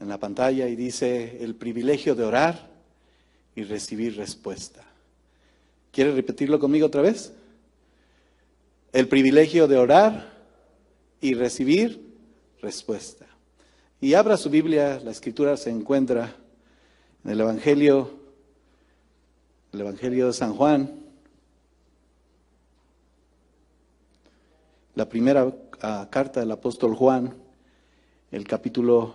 en la pantalla y dice el privilegio de orar y recibir respuesta. ¿Quiere repetirlo conmigo otra vez? El privilegio de orar y recibir respuesta. Y abra su Biblia, la escritura se encuentra en el Evangelio de San Juan, la primera carta del apóstol Juan, el capítulo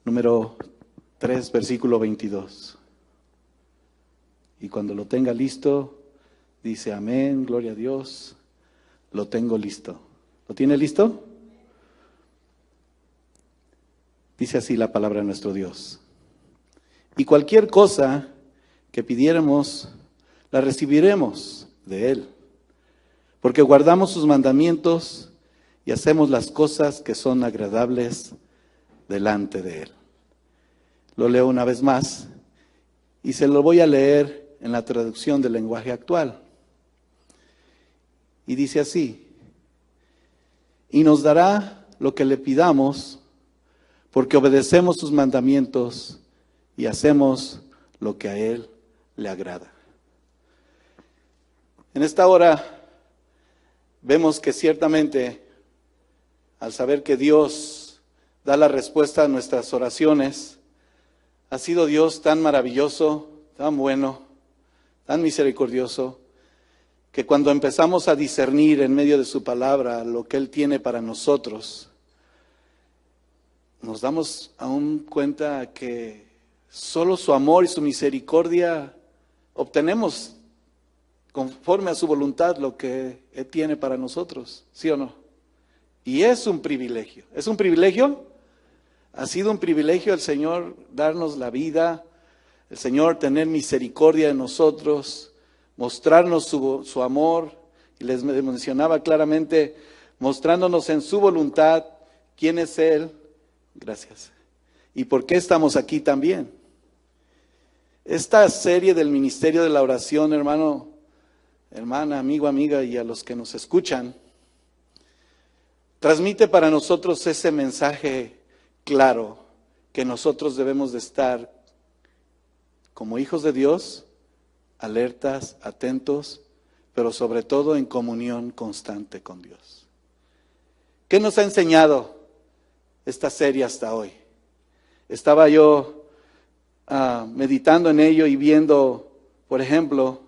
número 3, versículo 22. Y cuando lo tenga listo, dice amén, gloria a Dios, lo tengo listo. ¿Lo tiene listo? Dice así la palabra de nuestro Dios. Y cualquier cosa que pidiéramos, la recibiremos de Él, porque guardamos sus mandamientos y hacemos las cosas que son agradables delante de Él. Lo leo una vez más y se lo voy a leer en la traducción del lenguaje actual. Y dice así: y nos dará lo que le pidamos, porque obedecemos sus mandamientos y hacemos lo que a Él le agrada. En esta hora vemos que ciertamente, al saber que Dios da la respuesta a nuestras oraciones, ha sido Dios tan maravilloso, tan bueno, tan misericordioso, que cuando empezamos a discernir en medio de su palabra lo que Él tiene para nosotros, nos damos aún cuenta que solo su amor y su misericordia obtenemos conforme a su voluntad lo que Él tiene para nosotros, ¿sí o no? Y es un privilegio. ¿Es un privilegio? Ha sido un privilegio el Señor darnos la vida, el Señor tener misericordia de nosotros, mostrarnos su amor, y les mencionaba claramente, mostrándonos en su voluntad quién es Él. Gracias. ¿Y por qué estamos aquí también? Esta serie del ministerio de la oración, hermano, hermana, amigo, amiga, y a los que nos escuchan, transmite para nosotros ese mensaje claro que nosotros debemos de estar como hijos de Dios, alertas, atentos, pero sobre todo en comunión constante con Dios. ¿Qué nos ha enseñado esta serie hasta hoy? Estaba yo meditando en ello y viendo, por ejemplo,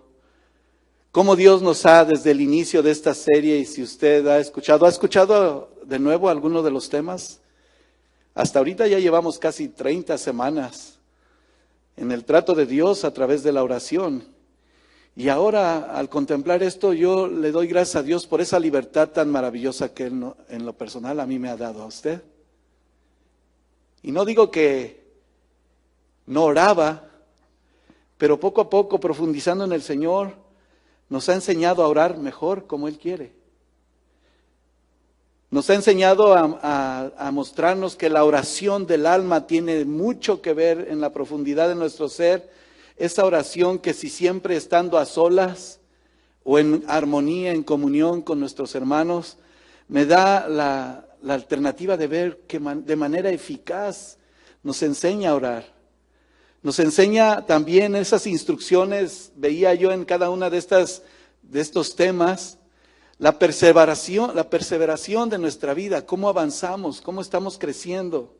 cómo Dios nos ha desde el inicio de esta serie, y si usted ¿ha escuchado de nuevo alguno de los temas? Hasta ahorita ya llevamos casi 30 semanas en el trato de Dios a través de la oración. Y ahora, al contemplar esto, yo le doy gracias a Dios por esa libertad tan maravillosa que Él en lo personal a mí me ha dado a usted. Y no digo que no oraba, pero poco a poco, profundizando en el Señor, nos ha enseñado a orar mejor como Él quiere. Nos ha enseñado a mostrarnos que la oración del alma tiene mucho que ver en la profundidad de nuestro ser. Esa oración que si siempre estando a solas o en armonía, en comunión con nuestros hermanos, me da la alternativa de ver que de manera eficaz nos enseña a orar. Nos enseña también esas instrucciones, veía yo en cada una de estos temas, la perseveración de nuestra vida, cómo avanzamos, cómo estamos creciendo,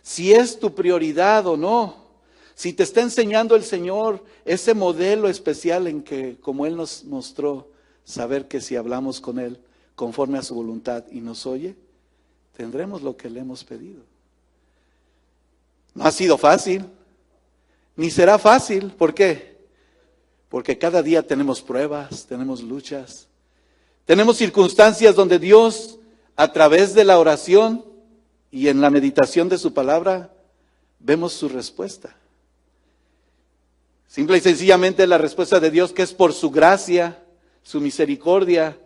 si es tu prioridad o no, si te está enseñando el Señor ese modelo especial en que, como Él nos mostró, saber que si hablamos con Él conforme a su voluntad y nos oye, tendremos lo que le hemos pedido. No ha sido fácil, ni será fácil. ¿Por qué? Porque cada día tenemos pruebas, tenemos luchas, tenemos circunstancias donde Dios, a través de la oración y en la meditación de su palabra, vemos su respuesta. Simple y sencillamente la respuesta de Dios, que es por su gracia, su misericordia,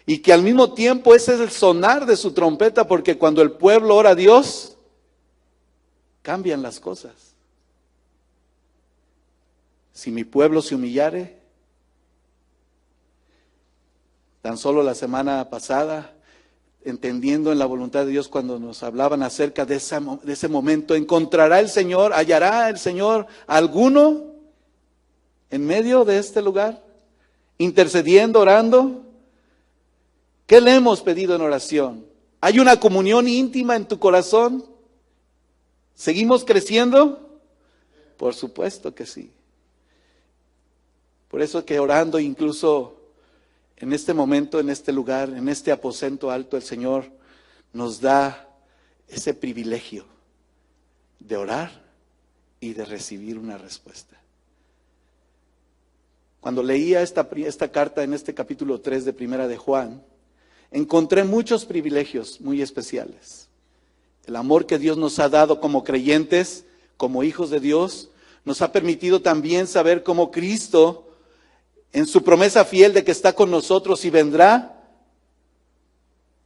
y que al mismo tiempo ese es el sonar de su trompeta, porque cuando el pueblo ora a Dios, cambian las cosas. Si mi pueblo se humillare, tan solo la semana pasada entendiendo en la voluntad de Dios cuando nos hablaban acerca de ese momento. ¿Encontrará el Señor, hallará el Señor alguno en medio de este lugar? Intercediendo, orando. ¿Qué le hemos pedido en oración? ¿Hay una comunión íntima en tu corazón? ¿Seguimos creciendo? Por supuesto que sí. Por eso que orando incluso en este momento, en este lugar, en este aposento alto, el Señor nos da ese privilegio de orar y de recibir una respuesta. Cuando leía esta carta en este capítulo 3 de Primera de Juan, encontré muchos privilegios muy especiales. El amor que Dios nos ha dado como creyentes, como hijos de Dios, nos ha permitido también saber cómo Cristo, en su promesa fiel de que está con nosotros y vendrá,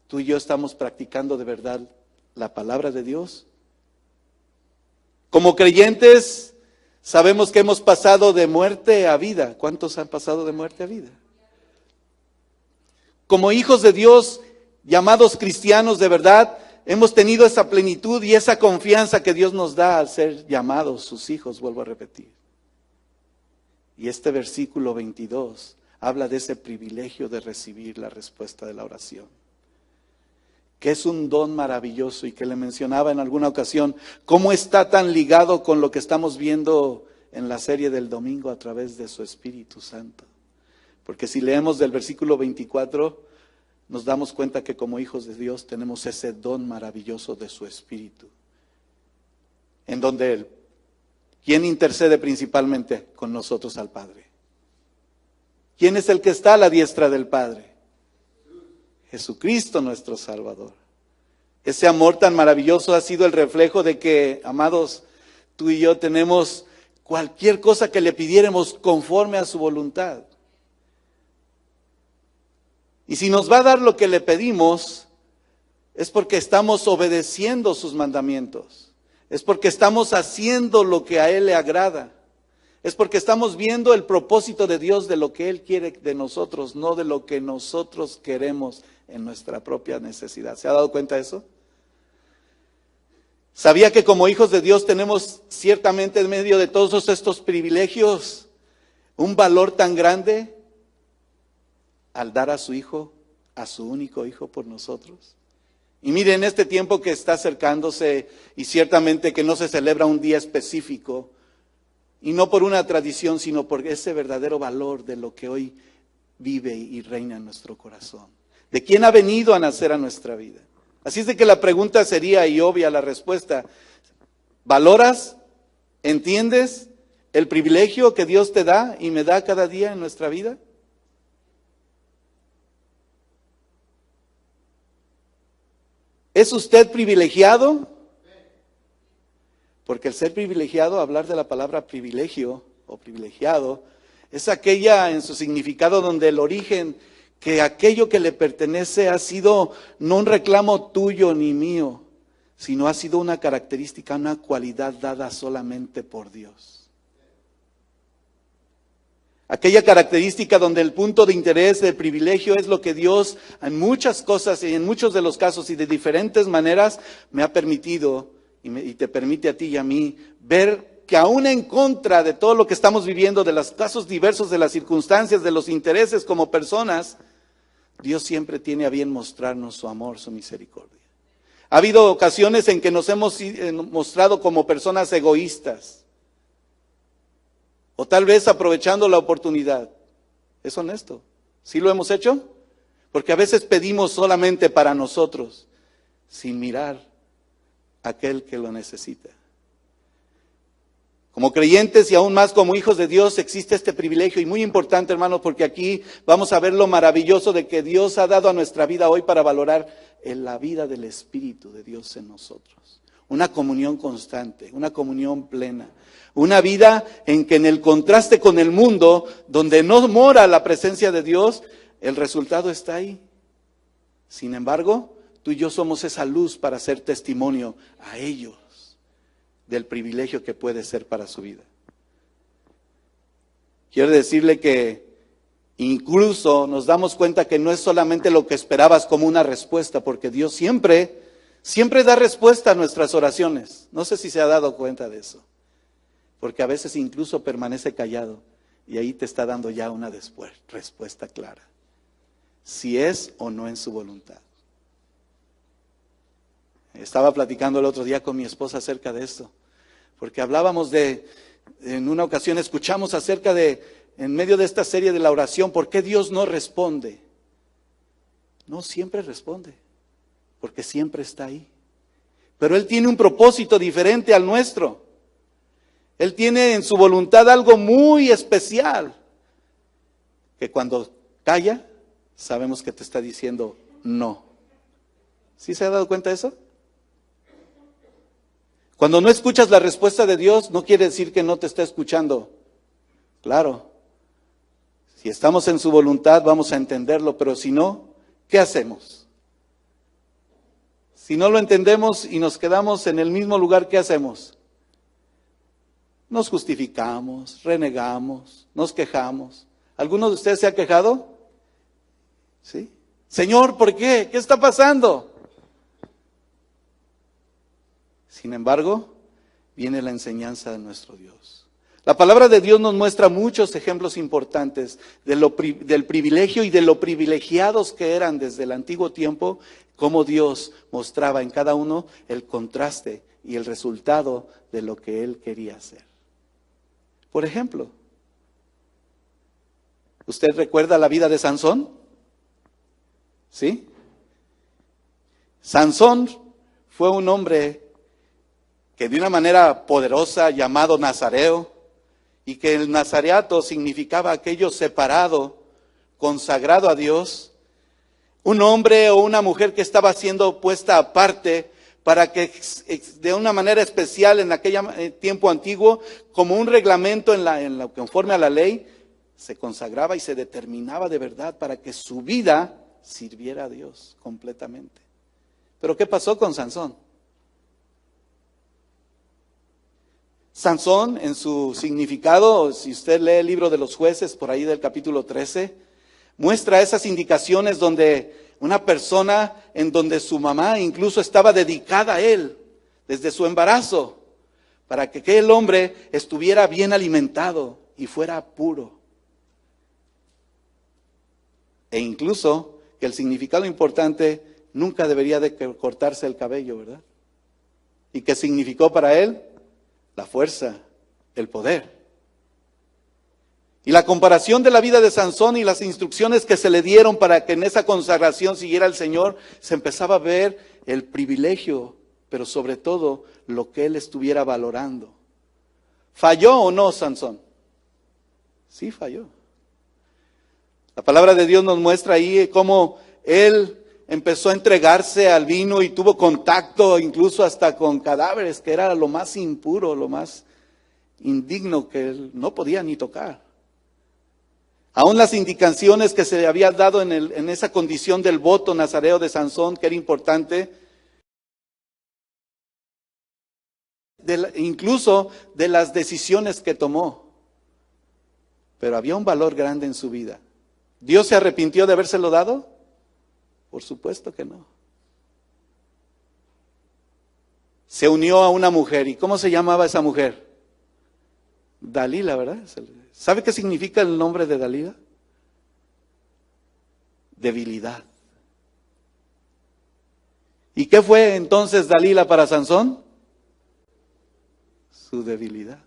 tú y yo estamos practicando de verdad la palabra de Dios. Como creyentes, sabemos que hemos pasado de muerte a vida. ¿Cuántos han pasado de muerte a vida? Como hijos de Dios, llamados cristianos de verdad, hemos tenido esa plenitud y esa confianza que Dios nos da al ser llamados sus hijos, vuelvo a repetir. Y este versículo 22 habla de ese privilegio de recibir la respuesta de la oración, que es un don maravilloso y que le mencionaba en alguna ocasión, cómo está tan ligado con lo que estamos viendo en la serie del domingo a través de su Espíritu Santo. Porque si leemos del versículo 24, nos damos cuenta que como hijos de Dios tenemos ese don maravilloso de su Espíritu, en donde ¿quién intercede principalmente con nosotros al Padre? ¿Quién es el que está a la diestra del Padre? Jesucristo nuestro Salvador. Ese amor tan maravilloso ha sido el reflejo de que, amados, tú y yo tenemos cualquier cosa que le pidiéramos conforme a su voluntad. Y si nos va a dar lo que le pedimos, es porque estamos obedeciendo sus mandamientos. Es porque estamos haciendo lo que a Él le agrada. Es porque estamos viendo el propósito de Dios de lo que Él quiere de nosotros, no de lo que nosotros queremos en nuestra propia necesidad. ¿Se ha dado cuenta de eso? ¿Sabía que como hijos de Dios tenemos ciertamente en medio de todos estos privilegios un valor tan grande al dar a su Hijo, a su único Hijo por nosotros? Y miren, este tiempo que está acercándose y ciertamente que no se celebra un día específico, y no por una tradición, sino por ese verdadero valor de lo que hoy vive y reina en nuestro corazón. ¿De quién ha venido a nacer a nuestra vida? Así es de que la pregunta sería, y obvia la respuesta, ¿valoras, entiendes el privilegio que Dios te da y me da cada día en nuestra vida? ¿Es usted privilegiado? Porque el ser privilegiado, hablar de la palabra privilegio o privilegiado, es aquella en su significado donde el origen, que aquello que le pertenece ha sido no un reclamo tuyo ni mío, sino ha sido una característica, una cualidad dada solamente por Dios. Aquella característica donde el punto de interés del privilegio es lo que Dios en muchas cosas y en muchos de los casos y de diferentes maneras me ha permitido y te permite a ti y a mí ver que aún en contra de todo lo que estamos viviendo, de los casos diversos, de las circunstancias, de los intereses como personas, Dios siempre tiene a bien mostrarnos su amor, su misericordia. Ha habido ocasiones en que nos hemos mostrado como personas egoístas. O tal vez aprovechando la oportunidad. ¿Es honesto? ¿Sí lo hemos hecho? Porque a veces pedimos solamente para nosotros, sin mirar a aquel que lo necesita. Como creyentes y aún más como hijos de Dios existe este privilegio y muy importante, hermanos, porque aquí vamos a ver lo maravilloso de que Dios ha dado a nuestra vida hoy para valorar la vida del Espíritu de Dios en nosotros. Una comunión constante, una comunión plena. Una vida en que en el contraste con el mundo, donde no mora la presencia de Dios, el resultado está ahí. Sin embargo, tú y yo somos esa luz para hacer testimonio a ellos del privilegio que puede ser para su vida. Quiero decirle que Incluso nos damos cuenta que no es solamente lo que esperabas como una respuesta, porque Dios siempre da respuesta a nuestras oraciones. No sé si se ha dado cuenta de eso, porque a veces incluso permanece callado y ahí te está dando ya una respuesta clara, si es o no en su voluntad. Estaba platicando el otro día con mi esposa acerca de esto, porque hablábamos en una ocasión escuchamos acerca en medio de esta serie de la oración, ¿por qué Dios no responde? No, siempre responde, porque siempre está ahí. Pero Él tiene un propósito diferente al nuestro. Él tiene en su voluntad algo muy especial, que cuando calla, sabemos que te está diciendo no. ¿Sí se ha dado cuenta de eso? Cuando no escuchas la respuesta de Dios, no quiere decir que no te está escuchando. Claro, si estamos en su voluntad vamos a entenderlo, pero si no, ¿qué hacemos? Si no lo entendemos y nos quedamos en el mismo lugar, ¿qué hacemos? Nos justificamos, renegamos, nos quejamos. ¿Alguno de ustedes se ha quejado? ¿Sí? Señor, ¿por qué? ¿Qué está pasando? Sin embargo, viene la enseñanza de nuestro Dios. La palabra de Dios nos muestra muchos ejemplos importantes del privilegio y de lo privilegiados que eran desde el antiguo tiempo, cómo Dios mostraba en cada uno el contraste y el resultado de lo que Él quería hacer. Por ejemplo, ¿usted recuerda la vida de Sansón? ¿Sí? Sansón fue un hombre que de una manera poderosa llamado nazareo, y que el nazareato significaba aquello separado, consagrado a Dios, un hombre o una mujer que estaba siendo puesta aparte para que de una manera especial en aquel tiempo antiguo, como un reglamento conforme a la ley, se consagraba y se determinaba de verdad para que su vida sirviera a Dios completamente. Pero ¿qué pasó con Sansón? Sansón, en su significado, si usted lee el libro de los Jueces, por ahí del capítulo 13, muestra esas indicaciones donde una persona, en donde su mamá incluso estaba dedicada a él, desde su embarazo, para que aquel hombre estuviera bien alimentado y fuera puro. E incluso que el significado importante, nunca debería de cortarse el cabello, ¿verdad? ¿Y qué significó para él? La fuerza, el poder. Y la comparación de la vida de Sansón y las instrucciones que se le dieron para que en esa consagración siguiera el Señor, se empezaba a ver el privilegio, pero sobre todo lo que él estuviera valorando. ¿Falló o no Sansón? Sí, falló. La palabra de Dios nos muestra ahí cómo él empezó a entregarse al vino y tuvo contacto incluso hasta con cadáveres, que era lo más impuro, lo más indigno que él no podía ni tocar. Aún las indicaciones que se le había dado en esa condición del voto nazareo de Sansón, que era importante, incluso de las decisiones que tomó. Pero había un valor grande en su vida. ¿Dios se arrepintió de habérselo dado? Por supuesto que no. Se unió a una mujer. ¿Y cómo se llamaba esa mujer? Dalila, ¿verdad? ¿Sabe qué significa el nombre de Dalila? Debilidad. ¿Y qué fue entonces Dalila para Sansón? Su debilidad.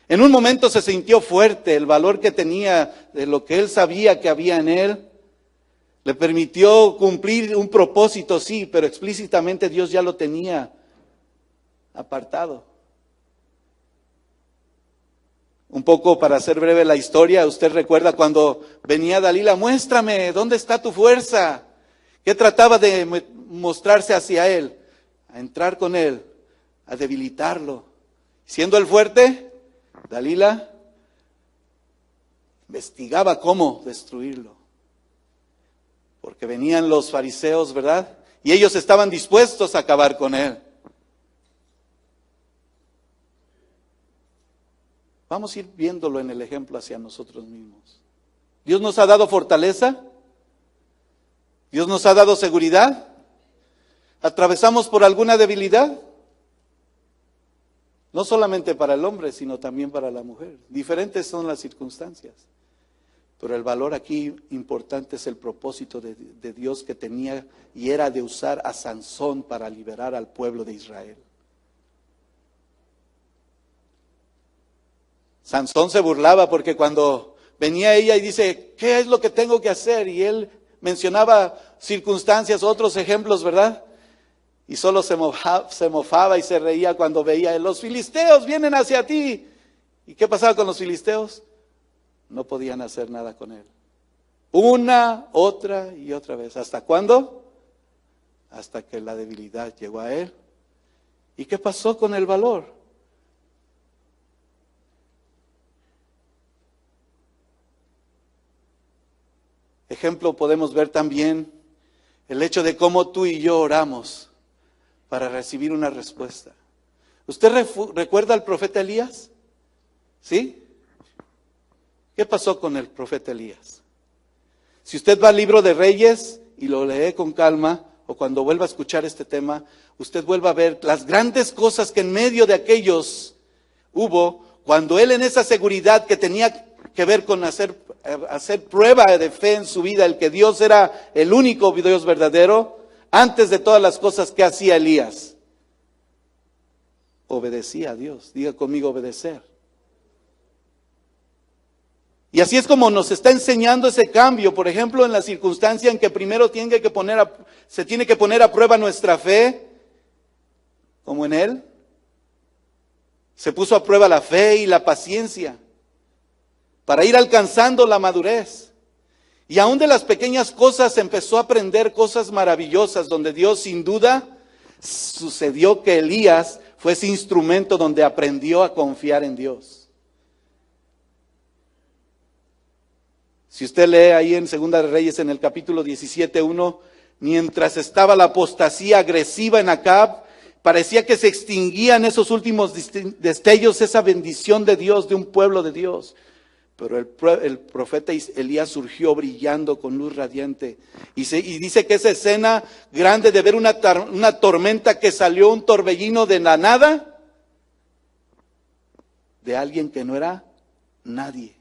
En un momento se sintió fuerte, el valor que tenía de lo que él sabía que había en él. Le permitió cumplir un propósito, sí, pero explícitamente Dios ya lo tenía apartado. Un poco para hacer breve la historia, usted recuerda cuando venía Dalila, muéstrame, ¿dónde está tu fuerza? ¿Qué trataba de mostrarse hacia él? A entrar con él, a debilitarlo. Siendo él fuerte, Dalila investigaba cómo destruirlo. Porque venían los fariseos, ¿verdad? Y ellos estaban dispuestos a acabar con él. Vamos a ir viéndolo en el ejemplo hacia nosotros mismos. Dios nos ha dado fortaleza. Dios nos ha dado seguridad. ¿Atravesamos por alguna debilidad? No solamente para el hombre, sino también para la mujer. Diferentes son las circunstancias. Pero el valor aquí importante es el propósito de Dios que tenía y era de usar a Sansón para liberar al pueblo de Israel. Sansón se burlaba porque cuando venía ella y dice, ¿qué es lo que tengo que hacer? Y él mencionaba circunstancias, otros ejemplos, ¿verdad? Y solo se mofaba y se reía cuando veía, los filisteos vienen hacia ti. ¿Y qué pasaba con los filisteos? No podían hacer nada con él. Una, otra y otra vez. ¿Hasta cuándo? Hasta que la debilidad llegó a él. ¿Y qué pasó con el valor? Ejemplo, podemos ver también el hecho de cómo tú y yo oramos para recibir una respuesta. ¿Usted recuerda al profeta Elías? ¿Sí? ¿Qué pasó con el profeta Elías? Si usted va al libro de Reyes y lo lee con calma, o cuando vuelva a escuchar este tema, usted vuelva a ver las grandes cosas que en medio de aquellos hubo, cuando él en esa seguridad que tenía que ver con hacer prueba de fe en su vida, el que Dios era el único Dios verdadero, antes de todas las cosas que hacía Elías, obedecía a Dios. Diga conmigo, obedecer. Y así es como nos está enseñando ese cambio, por ejemplo, en la circunstancia en que primero se tiene que poner a prueba nuestra fe, como en Él. Se puso a prueba la fe y la paciencia para ir alcanzando la madurez. Y aún de las pequeñas cosas empezó a aprender cosas maravillosas, donde Dios sin duda sucedió que Elías fue ese instrumento donde aprendió a confiar en Dios. Si usted lee ahí en Segunda de Reyes en el capítulo 17:1, mientras estaba la apostasía agresiva en Acab, parecía que se extinguía en esos últimos destellos esa bendición de Dios, de un pueblo de Dios. Pero el profeta Elías surgió brillando con luz radiante. Y dice que esa escena grande de ver una tormenta que salió, un torbellino de la nada, de alguien que no era nadie.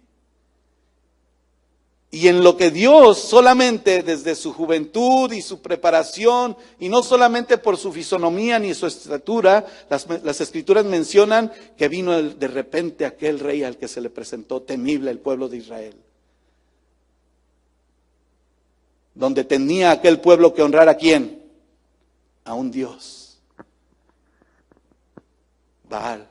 Y en lo que Dios solamente desde su juventud y su preparación, y no solamente por su fisonomía ni su estatura, las escrituras mencionan que vino de repente aquel rey al que se le presentó temible el pueblo de Israel. Donde tenía aquel pueblo que honrar ¿a quién? A un Dios. Baal.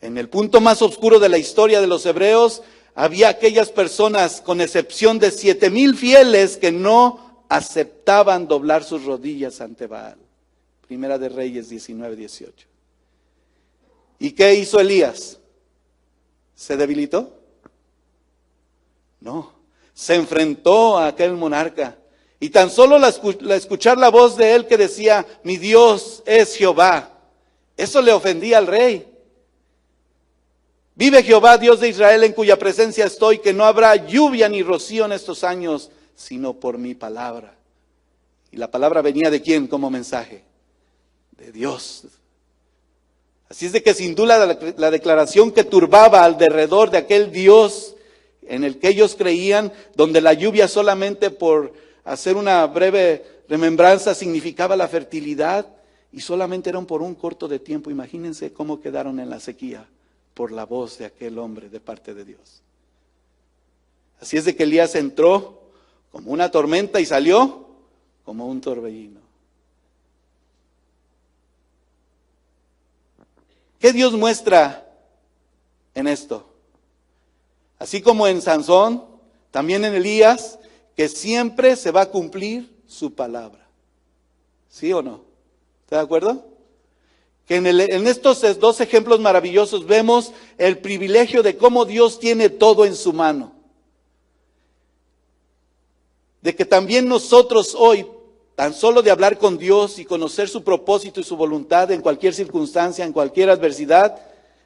En el punto más oscuro de la historia de los hebreos, había aquellas personas, con excepción de 7,000 fieles, que no aceptaban doblar sus rodillas ante Baal. Primera de Reyes 19:18. ¿Y qué hizo Elías? ¿Se debilitó? No. Se enfrentó a aquel monarca. Y tan solo escuchar la voz de él que decía, mi Dios es Jehová, eso le ofendía al rey. Vive Jehová, Dios de Israel, en cuya presencia estoy, que no habrá lluvia ni rocío en estos años, sino por mi palabra. Y la palabra venía ¿de quién como mensaje? De Dios. Así es de que sin duda la declaración que turbaba alrededor de aquel Dios en el que ellos creían, donde la lluvia solamente por hacer una breve remembranza significaba la fertilidad, y solamente eran por un corto de tiempo. Imagínense cómo quedaron en la sequía por la voz de aquel hombre de parte de Dios. Así es de que Elías entró como una tormenta y salió como un torbellino. ¿Qué Dios muestra en esto? Así como en Sansón, también en Elías, que siempre se va a cumplir su palabra. ¿Sí o no? ¿Está de acuerdo? Que en estos dos ejemplos maravillosos vemos el privilegio de cómo Dios tiene todo en su mano. De que también nosotros hoy, tan solo de hablar con Dios y conocer su propósito y su voluntad en cualquier circunstancia, en cualquier adversidad,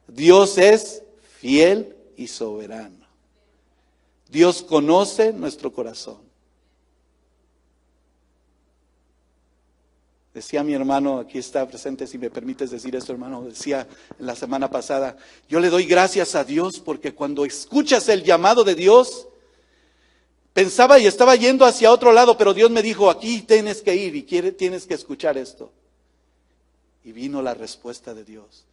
Dios es fiel y soberano. Dios conoce nuestro corazón. Decía mi hermano, aquí está presente, si me permites decir esto, hermano, decía la semana pasada, yo le doy gracias a Dios porque cuando escuchas el llamado de Dios, pensaba y estaba yendo hacia otro lado, pero Dios me dijo, aquí tienes que ir y tienes que escuchar esto. Y vino la respuesta de Dios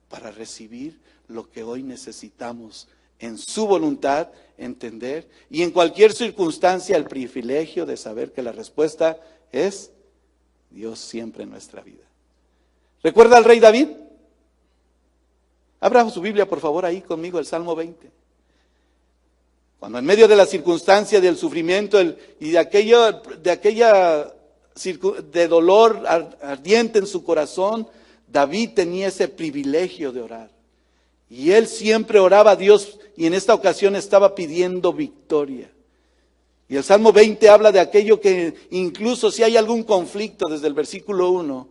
para recibir lo que hoy necesitamos en su voluntad, entender, y en cualquier circunstancia el privilegio de saber que la respuesta es Dios siempre en nuestra vida. ¿Recuerda al rey David? Abra su Biblia, por favor, ahí conmigo, el Salmo 20. Cuando en medio de la circunstancia del sufrimiento y de dolor ardiente en su corazón, David tenía ese privilegio de orar. Y él siempre oraba a Dios y en esta ocasión estaba pidiendo victoria. Y el Salmo 20 habla de aquello que incluso si hay algún conflicto desde el versículo 1,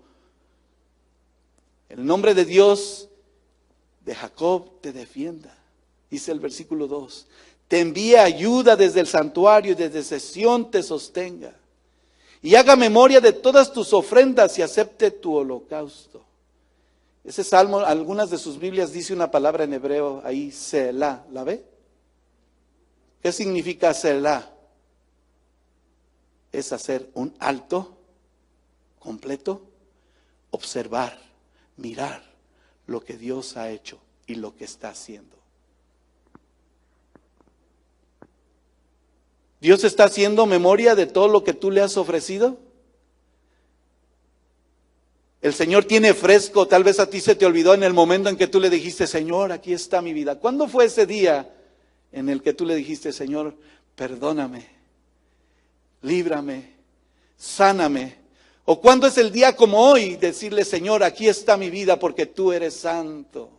el nombre de Dios de Jacob te defienda. Dice el versículo 2, te envíe ayuda desde el santuario y desde Sión te sostenga. Y haga memoria de todas tus ofrendas y acepte tu holocausto. Ese salmo, algunas de sus Biblias dice una palabra en hebreo ahí, Selah, ¿la ve? ¿Qué significa Selah? Es hacer un alto completo, observar, mirar lo que Dios ha hecho y lo que está haciendo. ¿Dios está haciendo memoria de todo lo que tú le has ofrecido? El Señor tiene fresco, tal vez a ti se te olvidó en el momento en que tú le dijiste, Señor, aquí está mi vida. ¿Cuándo fue ese día en el que tú le dijiste, Señor, perdóname, líbrame, sáname? ¿O cuándo es el día como hoy decirle, Señor, aquí está mi vida porque tú eres santo,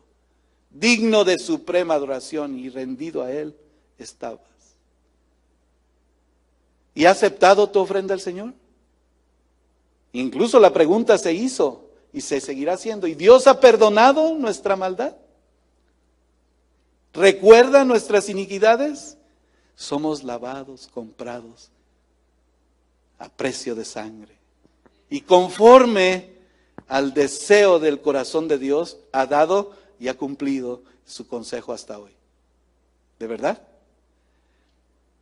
digno de suprema adoración y rendido a Él estabas? ¿Y ha aceptado tu ofrenda al Señor? Incluso la pregunta se hizo y se seguirá haciendo. ¿Y Dios ha perdonado nuestra maldad? ¿Recuerda nuestras iniquidades? Somos lavados, comprados a precio de sangre. Y conforme al deseo del corazón de Dios, ha dado y ha cumplido su consejo hasta hoy. ¿De verdad?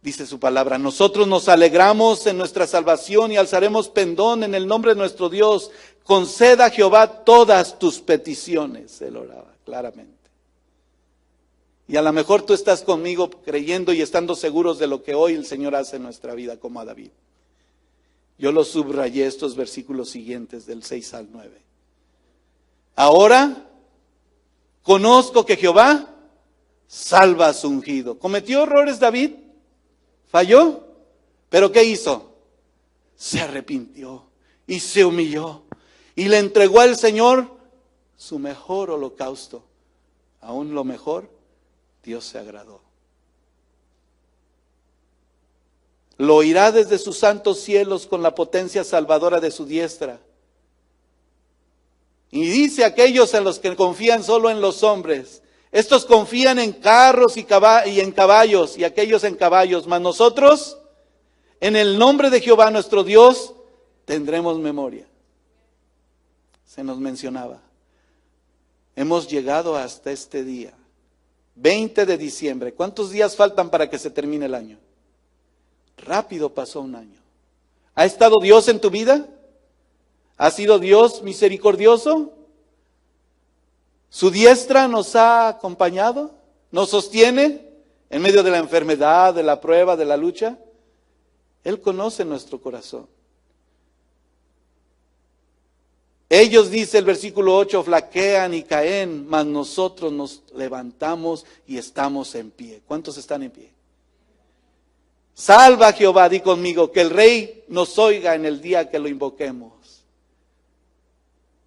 Dice su palabra, nosotros nos alegramos en nuestra salvación y alzaremos pendón en el nombre de nuestro Dios. Conceda a Jehová todas tus peticiones. Él oraba claramente. Y a lo mejor tú estás conmigo creyendo y estando seguros de lo que hoy el Señor hace en nuestra vida, como a David. Yo lo subrayé estos versículos siguientes del 6 al 9. Ahora conozco que Jehová salva a su ungido. ¿Cometió errores David? ¿Falló? ¿Pero qué hizo? Se arrepintió y se humilló y le entregó al Señor su mejor holocausto. Aún lo mejor, Dios se agradó. Lo oirá desde sus santos cielos con la potencia salvadora de su diestra. Y dice a aquellos en los que confían solo en los hombres, estos confían en carros y en caballos, y aquellos en caballos, mas nosotros, en el nombre de Jehová nuestro Dios, tendremos memoria. Se nos mencionaba. Hemos llegado hasta este día, 20 de diciembre. ¿Cuántos días faltan para que se termine el año? Rápido pasó un año. ¿Ha estado Dios en tu vida? ¿Ha sido Dios misericordioso? ¿Su diestra nos ha acompañado? ¿Nos sostiene en medio de la enfermedad, de la prueba, de la lucha? Él conoce nuestro corazón. Ellos, dice el versículo 8, flaquean y caen, mas nosotros nos levantamos y estamos en pie. ¿Cuántos están en pie? Salva Jehová, di conmigo, que el Rey nos oiga en el día que lo invoquemos.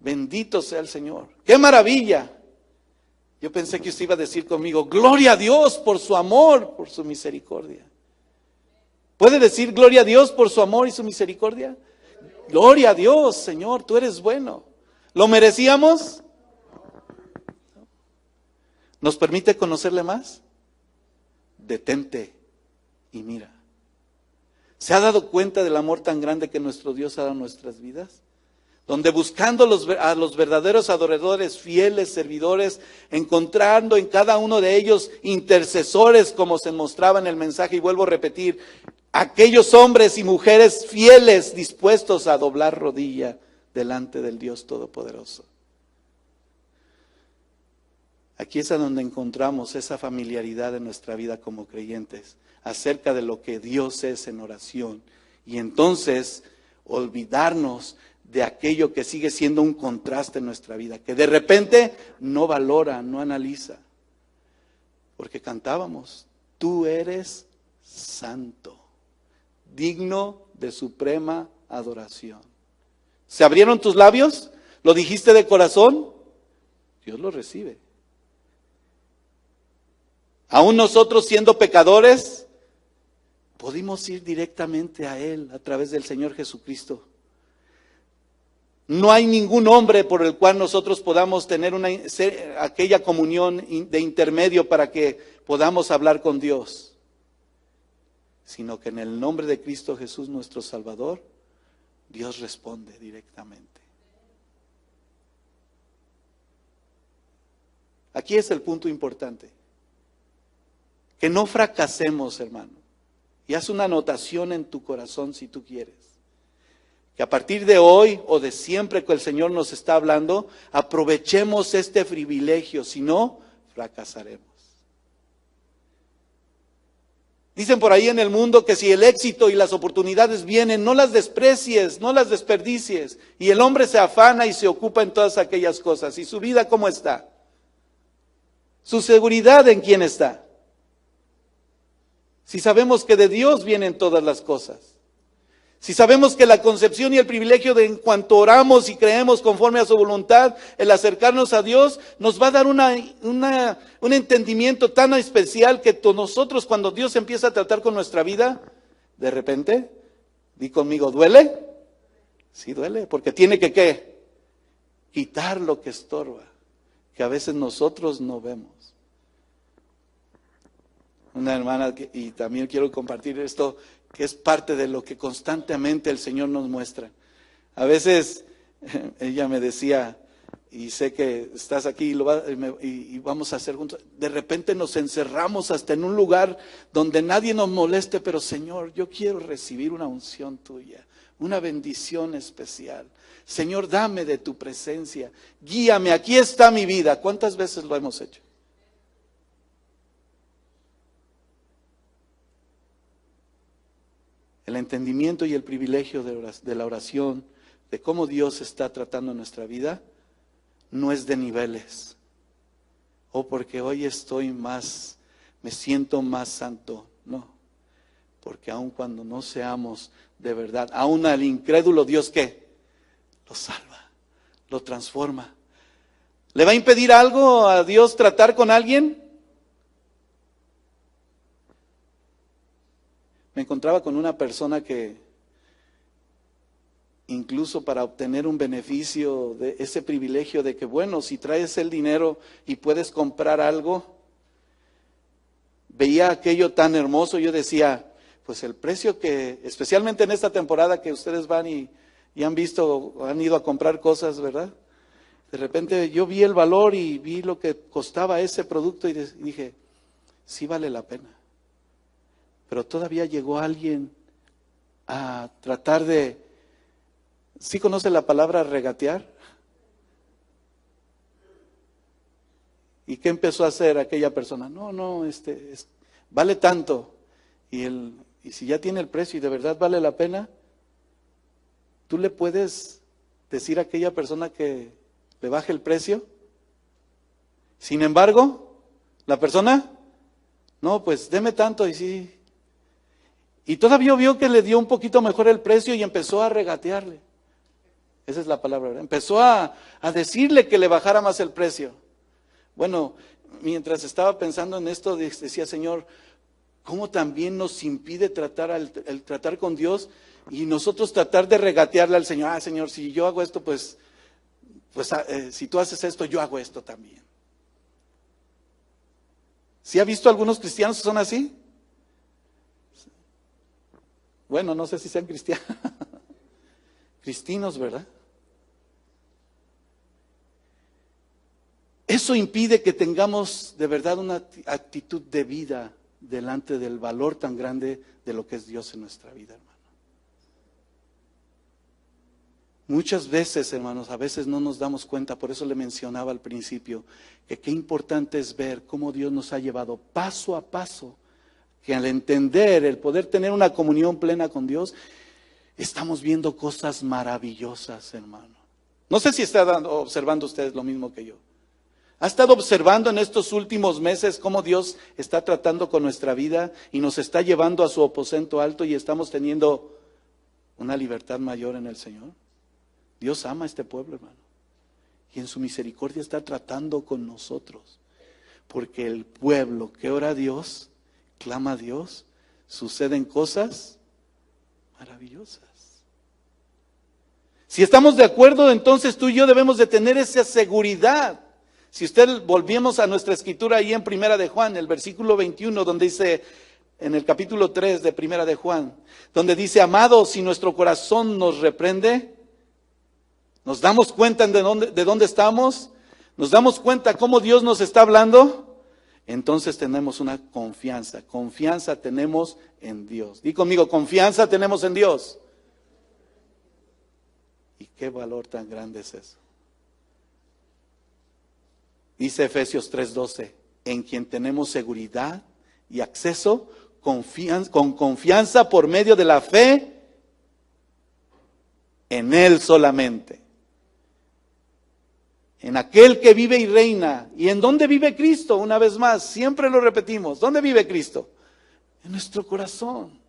Bendito sea el Señor. ¡Qué maravilla! Yo pensé que usted iba a decir conmigo, gloria a Dios por su amor, por su misericordia. ¿Puede decir gloria a Dios por su amor y su misericordia? Gloria a Dios, Señor, tú eres bueno. ¿Lo merecíamos? ¿Nos permite conocerle más? detente y mira. ¿Se ha dado cuenta del amor tan grande que nuestro Dios ha dado a nuestras vidas? Donde buscando a los verdaderos adoradores, fieles, servidores, encontrando en cada uno de ellos intercesores, como se mostraba en el mensaje, y vuelvo a repetir, aquellos hombres y mujeres fieles, dispuestos a doblar rodilla delante del Dios Todopoderoso. Aquí es a donde encontramos esa familiaridad en nuestra vida como creyentes, acerca de lo que Dios es en oración. Y entonces olvidarnos de aquello que sigue siendo un contraste en nuestra vida, que de repente no valora, no analiza. Porque cantábamos, tú eres santo, digno de suprema adoración. ¿Se abrieron tus labios? ¿Lo dijiste de corazón? Dios lo recibe. Aún nosotros siendo pecadores, podemos ir directamente a Él a través del Señor Jesucristo. No hay ningún hombre por el cual nosotros podamos tener aquella comunión de intermedio para que podamos hablar con Dios, sino que en el nombre de Cristo Jesús nuestro Salvador, Dios responde directamente. Aquí es el punto importante. Que no fracasemos, hermano. Y haz una anotación en tu corazón si tú quieres. Que a partir de hoy o de siempre que el Señor nos está hablando, aprovechemos este privilegio, si no, fracasaremos. Dicen por ahí en el mundo que si el éxito y las oportunidades vienen, no las desprecies, no las desperdicies. Y el hombre se afana y se ocupa en todas aquellas cosas. ¿Y su vida cómo está? ¿Su seguridad en quién está? Si sabemos que de Dios vienen todas las cosas. Si sabemos que la concepción y el privilegio de en cuanto oramos y creemos conforme a su voluntad, el acercarnos a Dios, nos va a dar un entendimiento tan especial que nosotros cuando Dios empieza a tratar con nuestra vida, de repente, di conmigo, ¿duele? Sí duele, porque tiene que ¿qué? Quitar lo que estorba, que a veces nosotros no vemos. Una hermana, y también quiero compartir esto, que es parte de lo que constantemente el Señor nos muestra. A veces ella me decía, y sé que estás aquí y vamos a hacer juntos, de repente nos encerramos hasta en un lugar donde nadie nos moleste, pero Señor, yo quiero recibir una unción tuya, una bendición especial. Señor, dame de tu presencia, guíame, aquí está mi vida. ¿Cuántas veces lo hemos hecho? El entendimiento y el privilegio de la oración, de cómo Dios está tratando nuestra vida, no es de niveles. O porque hoy me siento más santo. No, porque aun cuando no seamos de verdad, aun al incrédulo, ¿Dios qué? Lo salva, lo transforma. ¿Le va a impedir algo a Dios tratar con alguien? Me encontraba con una persona que incluso para obtener un beneficio de ese privilegio de que, bueno, si traes el dinero y puedes comprar algo, veía aquello tan hermoso, yo decía, pues el precio que, especialmente en esta temporada que ustedes van y han visto, han ido a comprar cosas, ¿verdad? De repente yo vi el valor y vi lo que costaba ese producto y dije, sí vale la pena. Pero todavía llegó alguien a tratar de, ¿sí conoce la palabra regatear? ¿Y qué empezó a hacer aquella persona? No, vale tanto. Y si ya tiene el precio y de verdad vale la pena, ¿tú le puedes decir a aquella persona que le baje el precio? Sin embargo, la persona, no, pues deme tanto y sí. Y todavía vio que le dio un poquito mejor el precio y empezó a regatearle. Esa es la palabra, ¿verdad? Empezó a decirle que le bajara más el precio. Bueno, mientras estaba pensando en esto, decía, Señor, ¿cómo también nos impide el tratar con Dios y nosotros tratar de regatearle al Señor? Señor, si yo hago esto, pues si tú haces esto, yo hago esto también. ¿Sí ha visto algunos cristianos que son así? Bueno, no sé si sean cristianos. Cristinos, ¿verdad? Eso impide que tengamos de verdad una actitud de vida delante del valor tan grande de lo que es Dios en nuestra vida, hermano. Muchas veces, hermanos, a veces no nos damos cuenta, por eso le mencionaba al principio, que qué importante es ver cómo Dios nos ha llevado paso a paso, que al entender, el poder tener una comunión plena con Dios, estamos viendo cosas maravillosas, hermano. No sé si está observando ustedes lo mismo que yo. ¿Ha estado observando en estos últimos meses cómo Dios está tratando con nuestra vida y nos está llevando a su aposento alto y estamos teniendo una libertad mayor en el Señor? Dios ama a este pueblo, hermano, y en su misericordia está tratando con nosotros, porque el pueblo que ora a Dios, clama a Dios, suceden cosas maravillosas. Si estamos de acuerdo, entonces tú y yo debemos de tener esa seguridad. Si volvemos a nuestra escritura ahí en Primera de Juan, el versículo 21, donde dice, en el capítulo 3 de Primera de Juan, donde dice, amados, si nuestro corazón nos reprende, ¿nos damos cuenta de dónde estamos? ¿Nos damos cuenta cómo Dios nos está hablando? Entonces tenemos una confianza. Confianza tenemos en Dios. Di conmigo, confianza tenemos en Dios. ¿Y qué valor tan grande es eso? Dice Efesios 3:12, en quien tenemos seguridad y acceso con confianza por medio de la fe en Él solamente. En aquel que vive y reina. ¿Y en dónde vive Cristo? Una vez más, siempre lo repetimos. ¿Dónde vive Cristo? En nuestro corazón.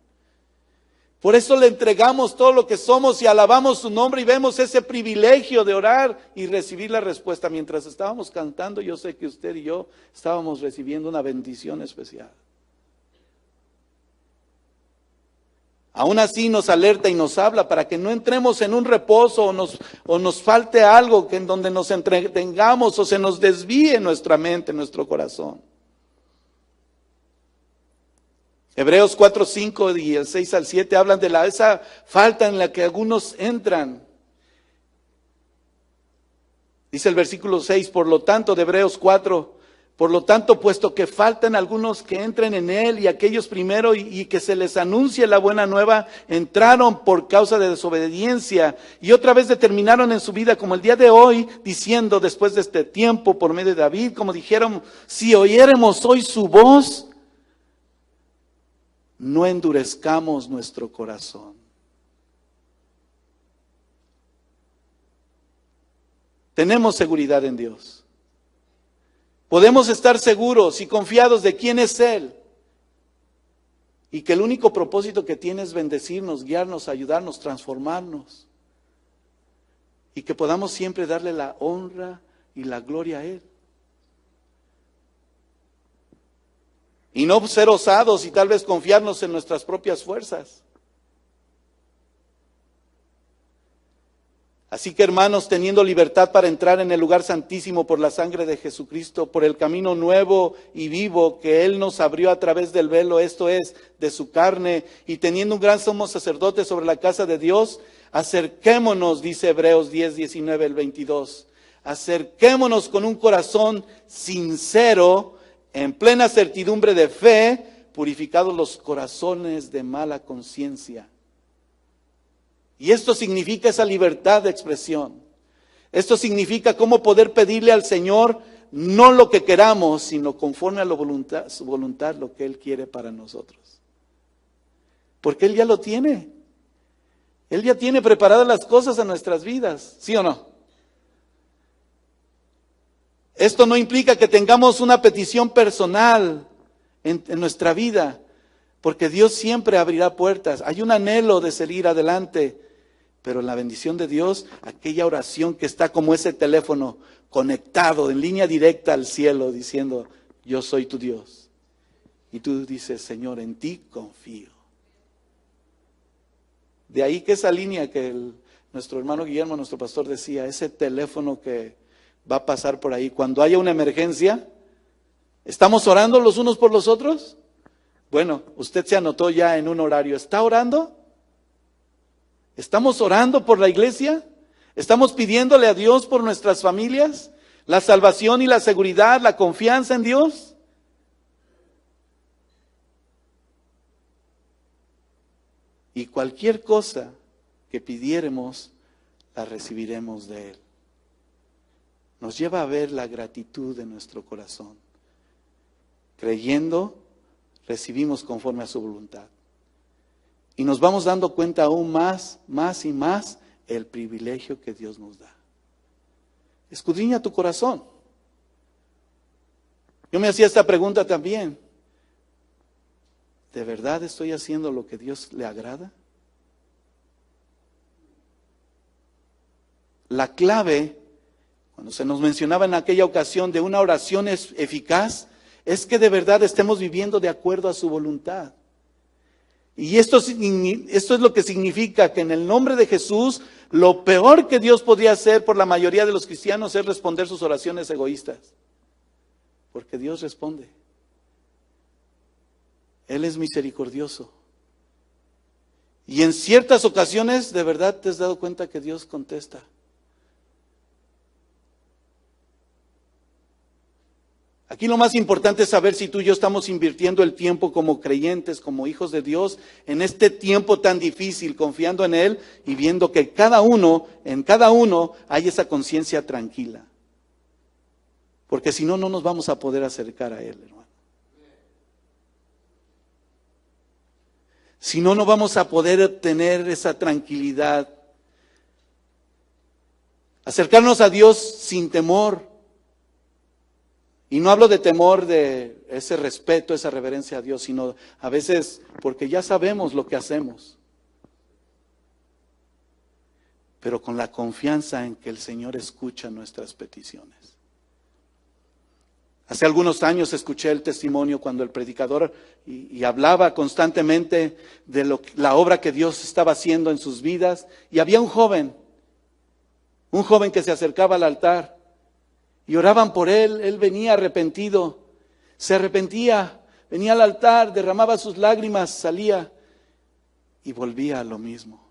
Por eso le entregamos todo lo que somos y alabamos su nombre y vemos ese privilegio de orar y recibir la respuesta. Mientras estábamos cantando, yo sé que usted y yo estábamos recibiendo una bendición especial. Aún así nos alerta y nos habla para que no entremos en un reposo o nos falte algo que en donde nos entretengamos o se nos desvíe nuestra mente, nuestro corazón. Hebreos 4:5 y el 6 al 7 hablan de esa falta en la que algunos entran. Dice el versículo 6, por lo tanto, de Hebreos 4, por lo tanto, puesto que faltan algunos que entren en él y aquellos primero y que se les anuncie la buena nueva, entraron por causa de desobediencia y otra vez determinaron en su vida como el día de hoy, diciendo después de este tiempo por medio de David, como dijeron, si oyéremos hoy su voz, no endurezcamos nuestro corazón. Tenemos seguridad en Dios. Podemos estar seguros y confiados de quién es Él. Y que el único propósito que tiene es bendecirnos, guiarnos, ayudarnos, transformarnos. Y que podamos siempre darle la honra y la gloria a Él. Y no ser osados y tal vez confiarnos en nuestras propias fuerzas. Así que hermanos, teniendo libertad para entrar en el lugar santísimo por la sangre de Jesucristo, por el camino nuevo y vivo que Él nos abrió a través del velo, esto es, de su carne, y teniendo un gran sumo sacerdote sobre la casa de Dios, acerquémonos, dice Hebreos 10:19 el 22, acerquémonos con un corazón sincero, en plena certidumbre de fe, purificados los corazones de mala conciencia. Y esto significa esa libertad de expresión. Esto significa cómo poder pedirle al Señor no lo que queramos, sino conforme a su voluntad, lo que Él quiere para nosotros. Porque Él ya lo tiene. Él ya tiene preparadas las cosas en nuestras vidas, ¿sí o no? Esto no implica que tengamos una petición personal en nuestra vida, porque Dios siempre abrirá puertas. Hay un anhelo de seguir adelante, pero en la bendición de Dios, aquella oración que está como ese teléfono conectado en línea directa al cielo, diciendo, yo soy tu Dios. Y tú dices, Señor, en ti confío. De ahí que esa línea que nuestro hermano Guillermo, nuestro pastor, decía, ese teléfono que va a pasar por ahí, cuando haya una emergencia, ¿Estamos orando los unos por los otros? Bueno, usted se anotó ya en un horario. ¿Está orando? ¿Estamos orando por la iglesia? ¿Estamos pidiéndole a Dios por nuestras familias? ¿La salvación y la seguridad, la confianza en Dios? Y cualquier cosa que pidiéremos, la recibiremos de Él. Nos lleva a ver la gratitud de nuestro corazón. Creyendo, recibimos conforme a su voluntad. Y nos vamos dando cuenta aún más y más el privilegio que Dios nos da. Escudriña tu corazón. Yo me hacía esta pregunta también. ¿De verdad estoy haciendo lo que Dios le agrada? La clave, cuando se nos mencionaba en aquella ocasión de una oración eficaz, es que de verdad estemos viviendo de acuerdo a su voluntad. Y esto es lo que significa que en el nombre de Jesús, lo peor que Dios podría hacer por la mayoría de los cristianos es responder sus oraciones egoístas. Porque Dios responde. Él es misericordioso. Y en ciertas ocasiones, de verdad, te has dado cuenta que Dios contesta. Aquí lo más importante es saber si tú y yo estamos invirtiendo el tiempo como creyentes, como hijos de Dios, en este tiempo tan difícil, confiando en Él y viendo que en cada uno hay esa conciencia tranquila. Porque si no, no nos vamos a poder acercar a Él, hermano. Si no, no vamos a poder tener esa tranquilidad. Acercarnos a Dios sin temor. Y no hablo de temor, de ese respeto, esa reverencia a Dios, sino a veces porque ya sabemos lo que hacemos. Pero con la confianza en que el Señor escucha nuestras peticiones. Hace algunos años escuché el testimonio cuando el predicador y hablaba constantemente de la obra que Dios estaba haciendo en sus vidas. Y había un joven que se acercaba al altar. Y oraban por él venía arrepentido, se arrepentía, venía al altar, derramaba sus lágrimas, salía y volvía a lo mismo.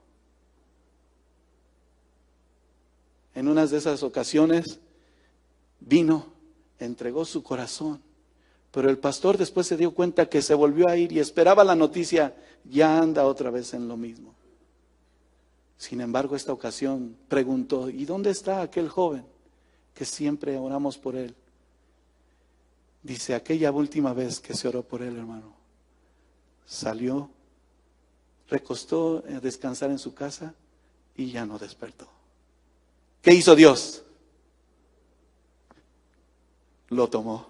En una de esas ocasiones vino, entregó su corazón, pero el pastor después se dio cuenta que se volvió a ir y esperaba la noticia, ya anda otra vez en lo mismo. Sin embargo, esta ocasión preguntó, ¿y dónde está aquel joven que siempre oramos por él? Dice, aquella última vez que se oró por él, hermano, salió, recostó a descansar en su casa y ya no despertó. ¿Qué hizo Dios? Lo tomó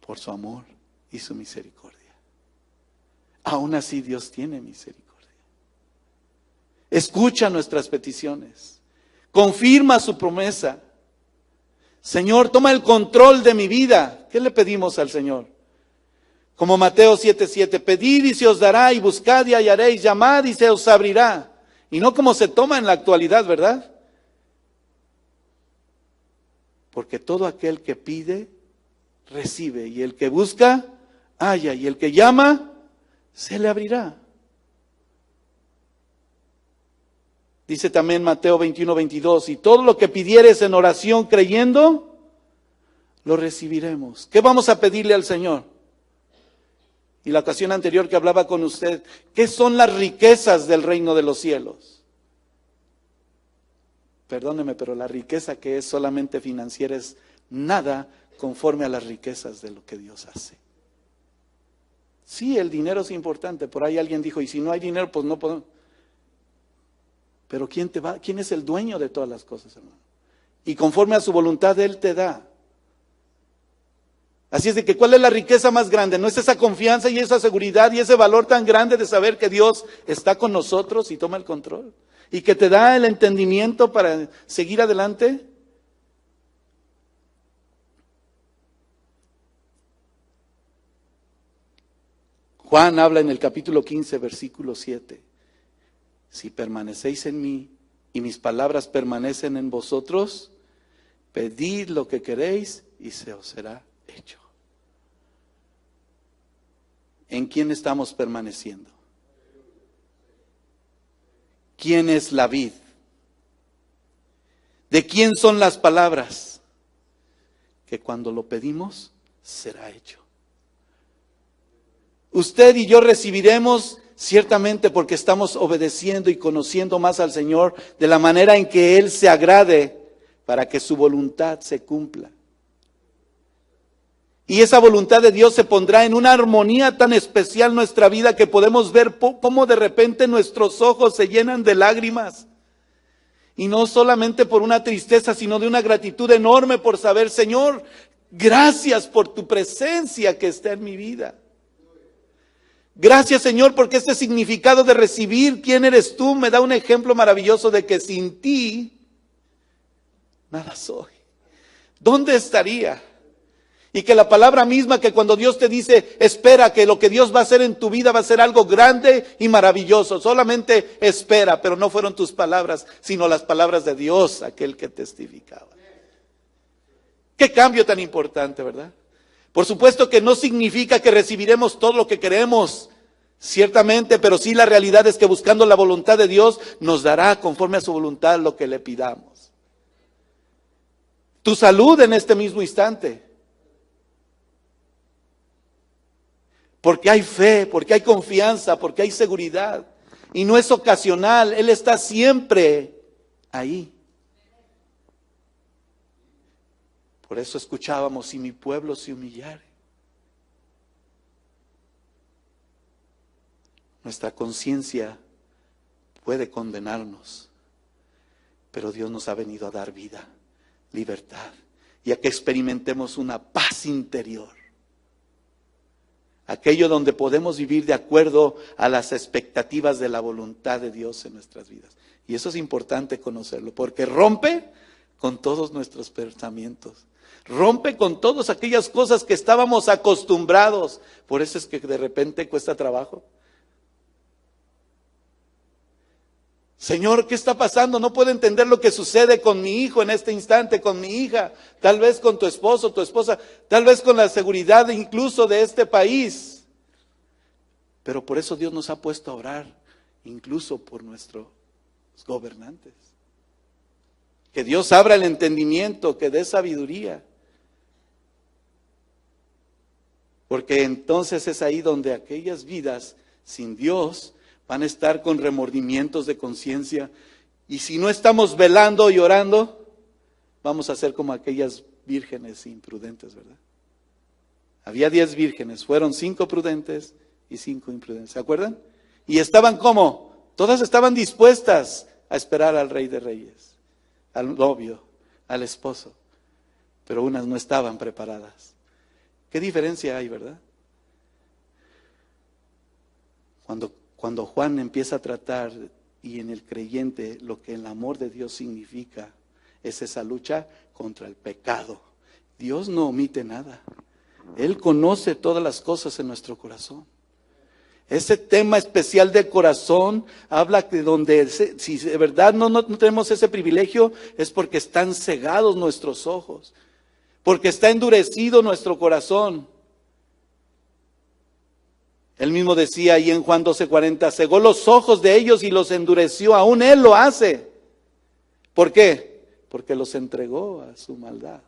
por su amor y su misericordia. Aún así Dios tiene misericordia. Escucha nuestras peticiones. Confirma su promesa. Señor, toma el control de mi vida. ¿Qué le pedimos al Señor? Como Mateo 7:7, pedid y se os dará, y buscad y hallaréis, llamad y se os abrirá. Y no como se toma en la actualidad, ¿verdad? Porque todo aquel que pide, recibe. Y el que busca, halla. Y el que llama, se le abrirá. Dice también Mateo 21:22, y todo lo que pidieres en oración creyendo, lo recibiremos. ¿Qué vamos a pedirle al Señor? Y la ocasión anterior que hablaba con usted, ¿qué son las riquezas del reino de los cielos? Perdóneme, pero la riqueza que es solamente financiera es nada conforme a las riquezas de lo que Dios hace. Sí, el dinero es importante. Por ahí alguien dijo, y si no hay dinero, pues no podemos. Pero ¿quién es el dueño de todas las cosas, hermano? Y conforme a su voluntad, Él te da. Así es de que, ¿cuál es la riqueza más grande? ¿No es esa confianza y esa seguridad y ese valor tan grande de saber que Dios está con nosotros y toma el control? Y que te da el entendimiento para seguir adelante. Juan habla en el capítulo 15, versículo 7. Si permanecéis en mí y mis palabras permanecen en vosotros, pedid lo que queréis y se os será hecho. ¿En quién estamos permaneciendo? ¿Quién es la vid? ¿De quién son las palabras? Que cuando lo pedimos, será hecho. Usted y yo recibiremos ciertamente porque estamos obedeciendo y conociendo más al Señor de la manera en que Él se agrade para que su voluntad se cumpla. Y esa voluntad de Dios se pondrá en una armonía tan especial en nuestra vida que podemos ver cómo de repente nuestros ojos se llenan de lágrimas. Y no solamente por una tristeza, sino de una gratitud enorme por saber, Señor, gracias por tu presencia que está en mi vida. Gracias, Señor, porque este significado de recibir quién eres tú me da un ejemplo maravilloso de que sin ti nada soy. ¿Dónde estaría? Y que la palabra misma que cuando Dios te dice, espera que lo que Dios va a hacer en tu vida va a ser algo grande y maravilloso. Solamente espera, pero no fueron tus palabras, sino las palabras de Dios, aquel que testificaba. Qué cambio tan importante, ¿verdad? Por supuesto que no significa que recibiremos todo lo que queremos, ciertamente, pero sí la realidad es que buscando la voluntad de Dios nos dará conforme a su voluntad lo que le pidamos. Tu salud en este mismo instante. Porque hay fe, porque hay confianza, porque hay seguridad. Y no es ocasional, Él está siempre ahí. Por eso escuchábamos, si mi pueblo se humillare. Nuestra conciencia puede condenarnos, pero Dios nos ha venido a dar vida, libertad, y a que experimentemos una paz interior. Aquello donde podemos vivir de acuerdo a las expectativas de la voluntad de Dios en nuestras vidas. Y eso es importante conocerlo, porque rompe con todos nuestros pensamientos. Rompe con todas aquellas cosas que estábamos acostumbrados. Por eso es que de repente cuesta trabajo. Señor, ¿qué está pasando? No puedo entender lo que sucede con mi hijo en este instante, con mi hija, tal vez con tu esposo, tu esposa, tal vez con la seguridad incluso de este país. Pero por eso Dios nos ha puesto a orar, incluso por nuestros gobernantes. Que Dios abra el entendimiento, que dé sabiduría. Porque entonces es ahí donde aquellas vidas sin Dios van a estar con remordimientos de conciencia. Y si no estamos velando y orando, vamos a ser como aquellas vírgenes imprudentes, ¿verdad? Había 10 vírgenes, fueron 5 prudentes y 5 imprudentes, ¿se acuerdan? Y estaban como, todas estaban dispuestas a esperar al Rey de Reyes, al novio, al esposo, pero unas no estaban preparadas. ¿Qué diferencia hay, verdad? Cuando Juan empieza a tratar, y en el creyente, lo que el amor de Dios significa, es esa lucha contra el pecado. Dios no omite nada. Él conoce todas las cosas en nuestro corazón. Ese tema especial del corazón habla de donde, si de verdad no tenemos ese privilegio, es porque están cegados nuestros ojos, porque está endurecido nuestro corazón. Él mismo decía ahí en Juan 12:40, cegó los ojos de ellos y los endureció, aún Él lo hace. ¿Por qué? Porque los entregó a su maldad.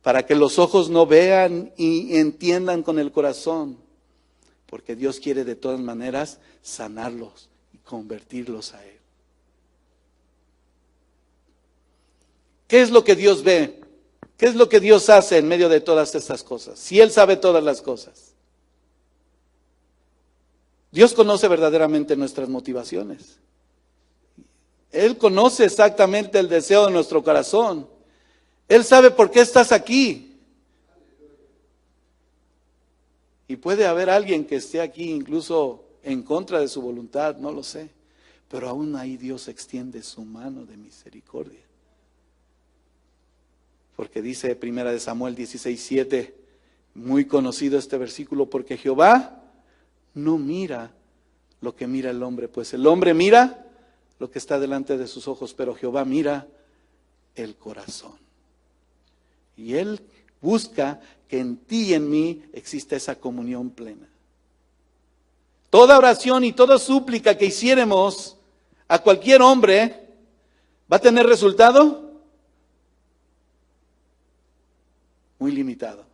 Para que los ojos no vean y entiendan con el corazón. Porque Dios quiere de todas maneras sanarlos y convertirlos a Él. ¿Qué es lo que Dios ve? ¿Qué es lo que Dios hace en medio de todas estas cosas? Si Él sabe todas las cosas. Dios conoce verdaderamente nuestras motivaciones. Él conoce exactamente el deseo de nuestro corazón. Él sabe por qué estás aquí. Y puede haber alguien que esté aquí incluso en contra de su voluntad, no lo sé. Pero aún ahí Dios extiende su mano de misericordia. Porque dice 1 Samuel 16:7, muy conocido este versículo, porque Jehová no mira lo que mira el hombre, pues el hombre mira lo que está delante de sus ojos, pero Jehová mira el corazón. Y Él busca que en ti y en mí exista esa comunión plena. Toda oración y toda súplica que hiciéramos a cualquier hombre, ¿va a tener resultado? Muy limitado.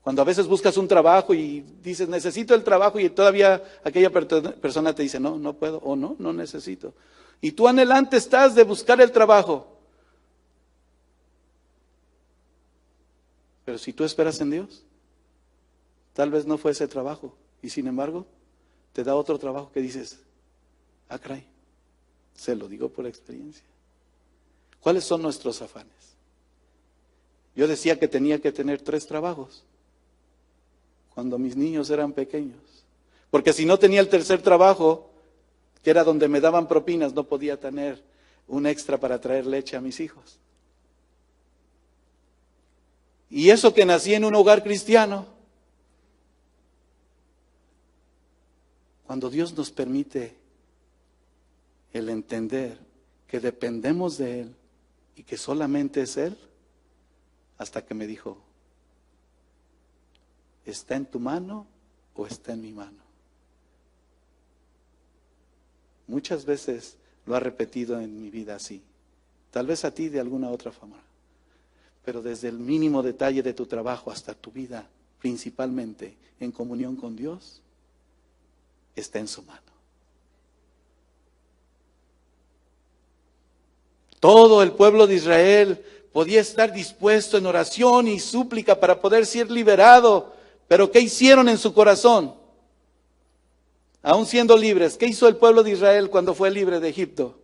Cuando a veces buscas un trabajo y dices, necesito el trabajo, y todavía aquella persona te dice, no, no puedo, o no necesito. Y tú anhelante estás de buscar el trabajo. Pero si tú esperas en Dios, tal vez no fue ese trabajo. Y sin embargo, te da otro trabajo que dices, ah, caray, se lo digo por experiencia. ¿Cuáles son nuestros afanes? Yo decía que tenía que tener 3 trabajos cuando mis niños eran pequeños. Porque si no tenía el tercer trabajo, que era donde me daban propinas, no podía tener un extra para traer leche a mis hijos. Y eso que nací en un hogar cristiano, cuando Dios nos permite el entender que dependemos de Él y que solamente es Él, hasta que me dijo, ¿está en tu mano o está en mi mano? Muchas veces lo ha repetido en mi vida así. Tal vez a ti de alguna otra forma. Pero desde el mínimo detalle de tu trabajo hasta tu vida, principalmente en comunión con Dios, está en su mano. Todo el pueblo de Israel podía estar dispuesto en oración y súplica para poder ser liberado. Pero ¿qué hicieron en su corazón? Aún siendo libres, ¿qué hizo el pueblo de Israel cuando fue libre de Egipto?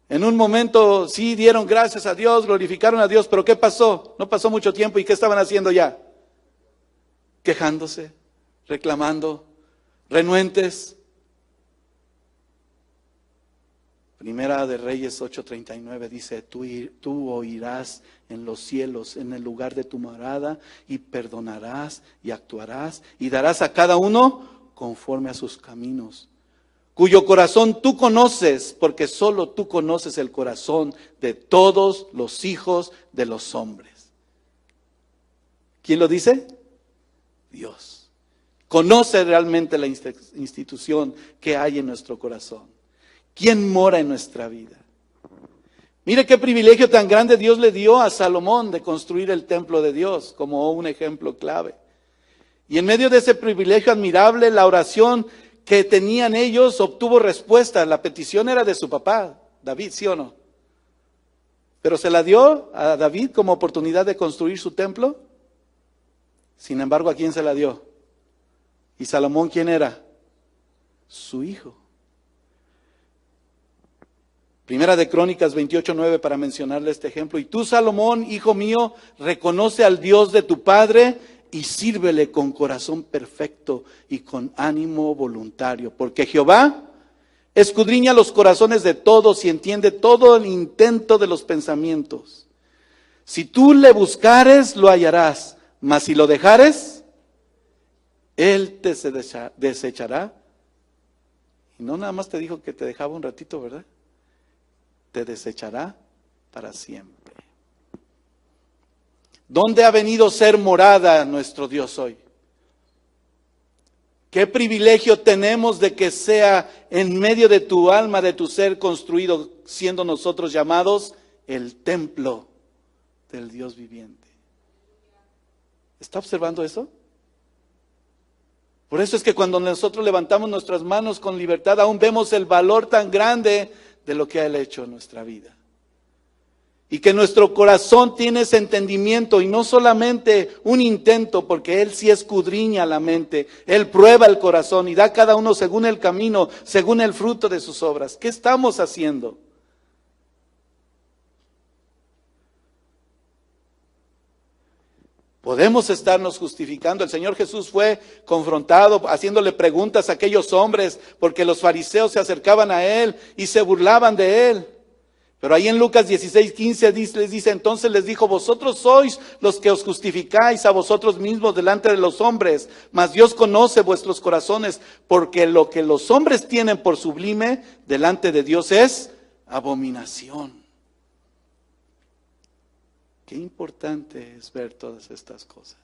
En un momento sí dieron gracias a Dios, glorificaron a Dios, pero ¿qué pasó? No pasó mucho tiempo, ¿y qué estaban haciendo ya? Quejándose, reclamando, renuentes. Primera de Reyes 8:39 dice, tú oirás en los cielos, en el lugar de tu morada, y perdonarás y actuarás, y darás a cada uno conforme a sus caminos, cuyo corazón tú conoces, porque solo tú conoces el corazón de todos los hijos de los hombres. ¿Quién lo dice? Dios. Conoce realmente la institución que hay en nuestro corazón. ¿Quién mora en nuestra vida? Mire qué privilegio tan grande Dios le dio a Salomón de construir el templo de Dios como un ejemplo clave. Y en medio de ese privilegio admirable, la oración que tenían ellos obtuvo respuesta. La petición era de su papá, David, ¿sí o no? Pero se la dio a David como oportunidad de construir su templo. Sin embargo, ¿a quién se la dio? ¿Y Salomón quién era? Su hijo. Primera de Crónicas 28:9 para mencionarle este ejemplo. Y tú, Salomón, hijo mío, reconoce al Dios de tu padre y sírvele con corazón perfecto y con ánimo voluntario. Porque Jehová escudriña los corazones de todos y entiende todo el intento de los pensamientos. Si tú le buscares, lo hallarás, mas si lo dejares, Él te desechará. Y no nada más te dijo que te dejaba un ratito, ¿verdad? Te desechará para siempre. ¿Dónde ha venido a ser morada nuestro Dios hoy? ¿Qué privilegio tenemos de que sea en medio de tu alma, de tu ser construido, siendo nosotros llamados el templo del Dios viviente? ¿Está observando eso? Por eso es que cuando nosotros levantamos nuestras manos con libertad, aún vemos el valor tan grande de lo que Él ha hecho en nuestra vida. Y que nuestro corazón tiene ese entendimiento y no solamente un intento, porque Él sí escudriña la mente, Él prueba el corazón y da a cada uno según el camino, según el fruto de sus obras. ¿Qué estamos haciendo? Podemos estarnos justificando. El Señor Jesús fue confrontado haciéndole preguntas a aquellos hombres porque los fariseos se acercaban a Él y se burlaban de Él. Pero ahí en Lucas 16:15 les dice, entonces les dijo, vosotros sois los que os justificáis a vosotros mismos delante de los hombres, mas Dios conoce vuestros corazones, porque lo que los hombres tienen por sublime delante de Dios es abominación. Qué importante es ver todas estas cosas.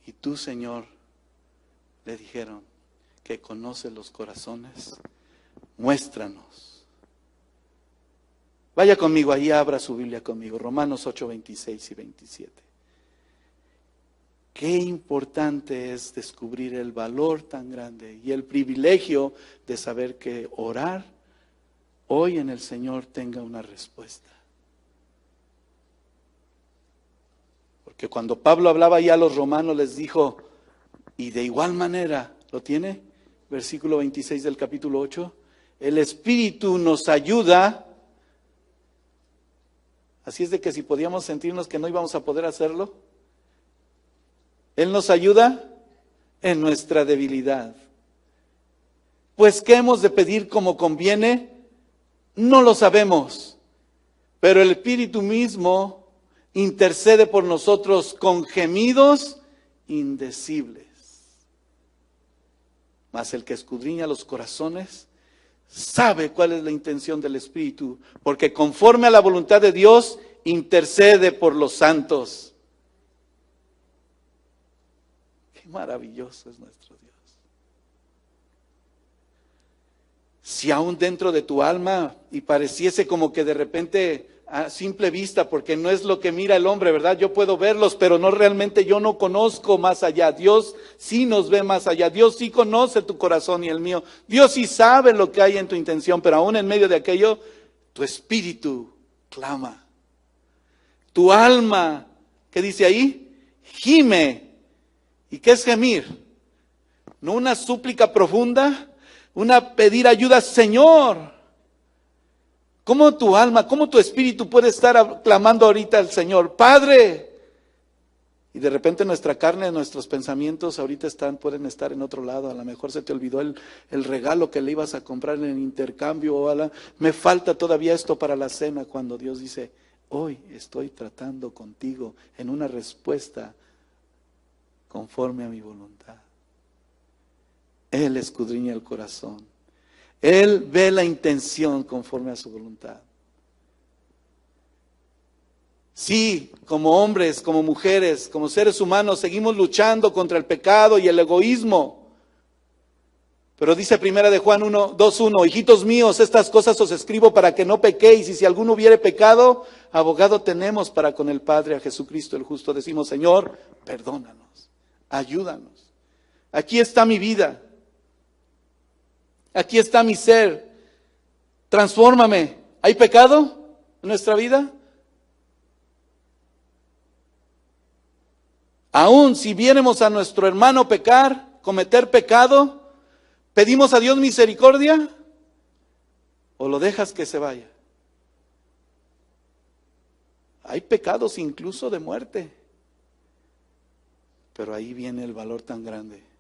Y tú, Señor, le dijeron que conoces los corazones, muéstranos. Vaya conmigo, ahí abra su Biblia conmigo, Romanos 8, 26 y 27. Qué importante es descubrir el valor tan grande y el privilegio de saber que orar hoy en el Señor tenga una respuesta. Porque cuando Pablo hablaba ya a los romanos les dijo, y de igual manera, ¿lo tiene? Versículo 26 del capítulo 8, el Espíritu nos ayuda. Así es de que si podíamos sentirnos que no íbamos a poder hacerlo, Él nos ayuda en nuestra debilidad. Pues, ¿qué hemos de pedir como conviene? No lo sabemos, pero el Espíritu mismo intercede por nosotros con gemidos indecibles. Mas el que escudriña los corazones sabe cuál es la intención del Espíritu, porque conforme a la voluntad de Dios intercede por los santos. Qué maravilloso es nuestro Dios. Si aún dentro de tu alma y pareciese como que de repente a simple vista, porque no es lo que mira el hombre, ¿verdad? Yo puedo verlos, pero no realmente, yo no conozco más allá. Dios sí nos ve más allá. Dios sí conoce tu corazón y el mío. Dios sí sabe lo que hay en tu intención, pero aún en medio de aquello, tu espíritu clama. Tu alma, ¿qué dice ahí? Gime. ¿Y qué es gemir? No una súplica profunda, una pedir ayuda, Señor. ¿Cómo tu alma, cómo tu espíritu puede estar clamando ahorita al Señor? Padre. Y de repente nuestra carne, nuestros pensamientos ahorita pueden estar en otro lado. A lo mejor se te olvidó el regalo que le ibas a comprar en el intercambio. O me falta todavía esto para la cena. Cuando Dios dice, hoy estoy tratando contigo en una respuesta conforme a mi voluntad. Él escudriña el corazón. Él ve la intención conforme a su voluntad. Sí, como hombres, como mujeres, como seres humanos, seguimos luchando contra el pecado y el egoísmo. Pero dice primera de Juan 2:1, hijitos míos, estas cosas os escribo para que no pequéis, y si alguno hubiere pecado, abogado tenemos para con el Padre, a Jesucristo el justo. Decimos, Señor, perdónanos, ayúdanos. Aquí está mi vida. Aquí está mi ser. Transfórmame. ¿Hay pecado en nuestra vida? Aún si viéramos a nuestro hermano pecar, cometer pecado, ¿pedimos a Dios misericordia? ¿O lo dejas que se vaya? Hay pecados incluso de muerte. Pero ahí viene el valor tan grande.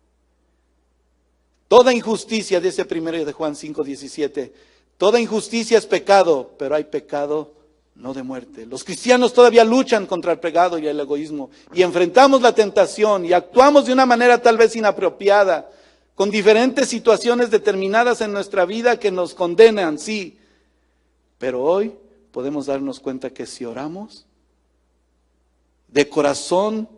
Toda injusticia, dice primero de Juan 5:17, toda injusticia es pecado, pero hay pecado no de muerte. Los cristianos todavía luchan contra el pecado y el egoísmo y enfrentamos la tentación y actuamos de una manera tal vez inapropiada, con diferentes situaciones determinadas en nuestra vida que nos condenan, sí. Pero hoy podemos darnos cuenta que si oramos de corazón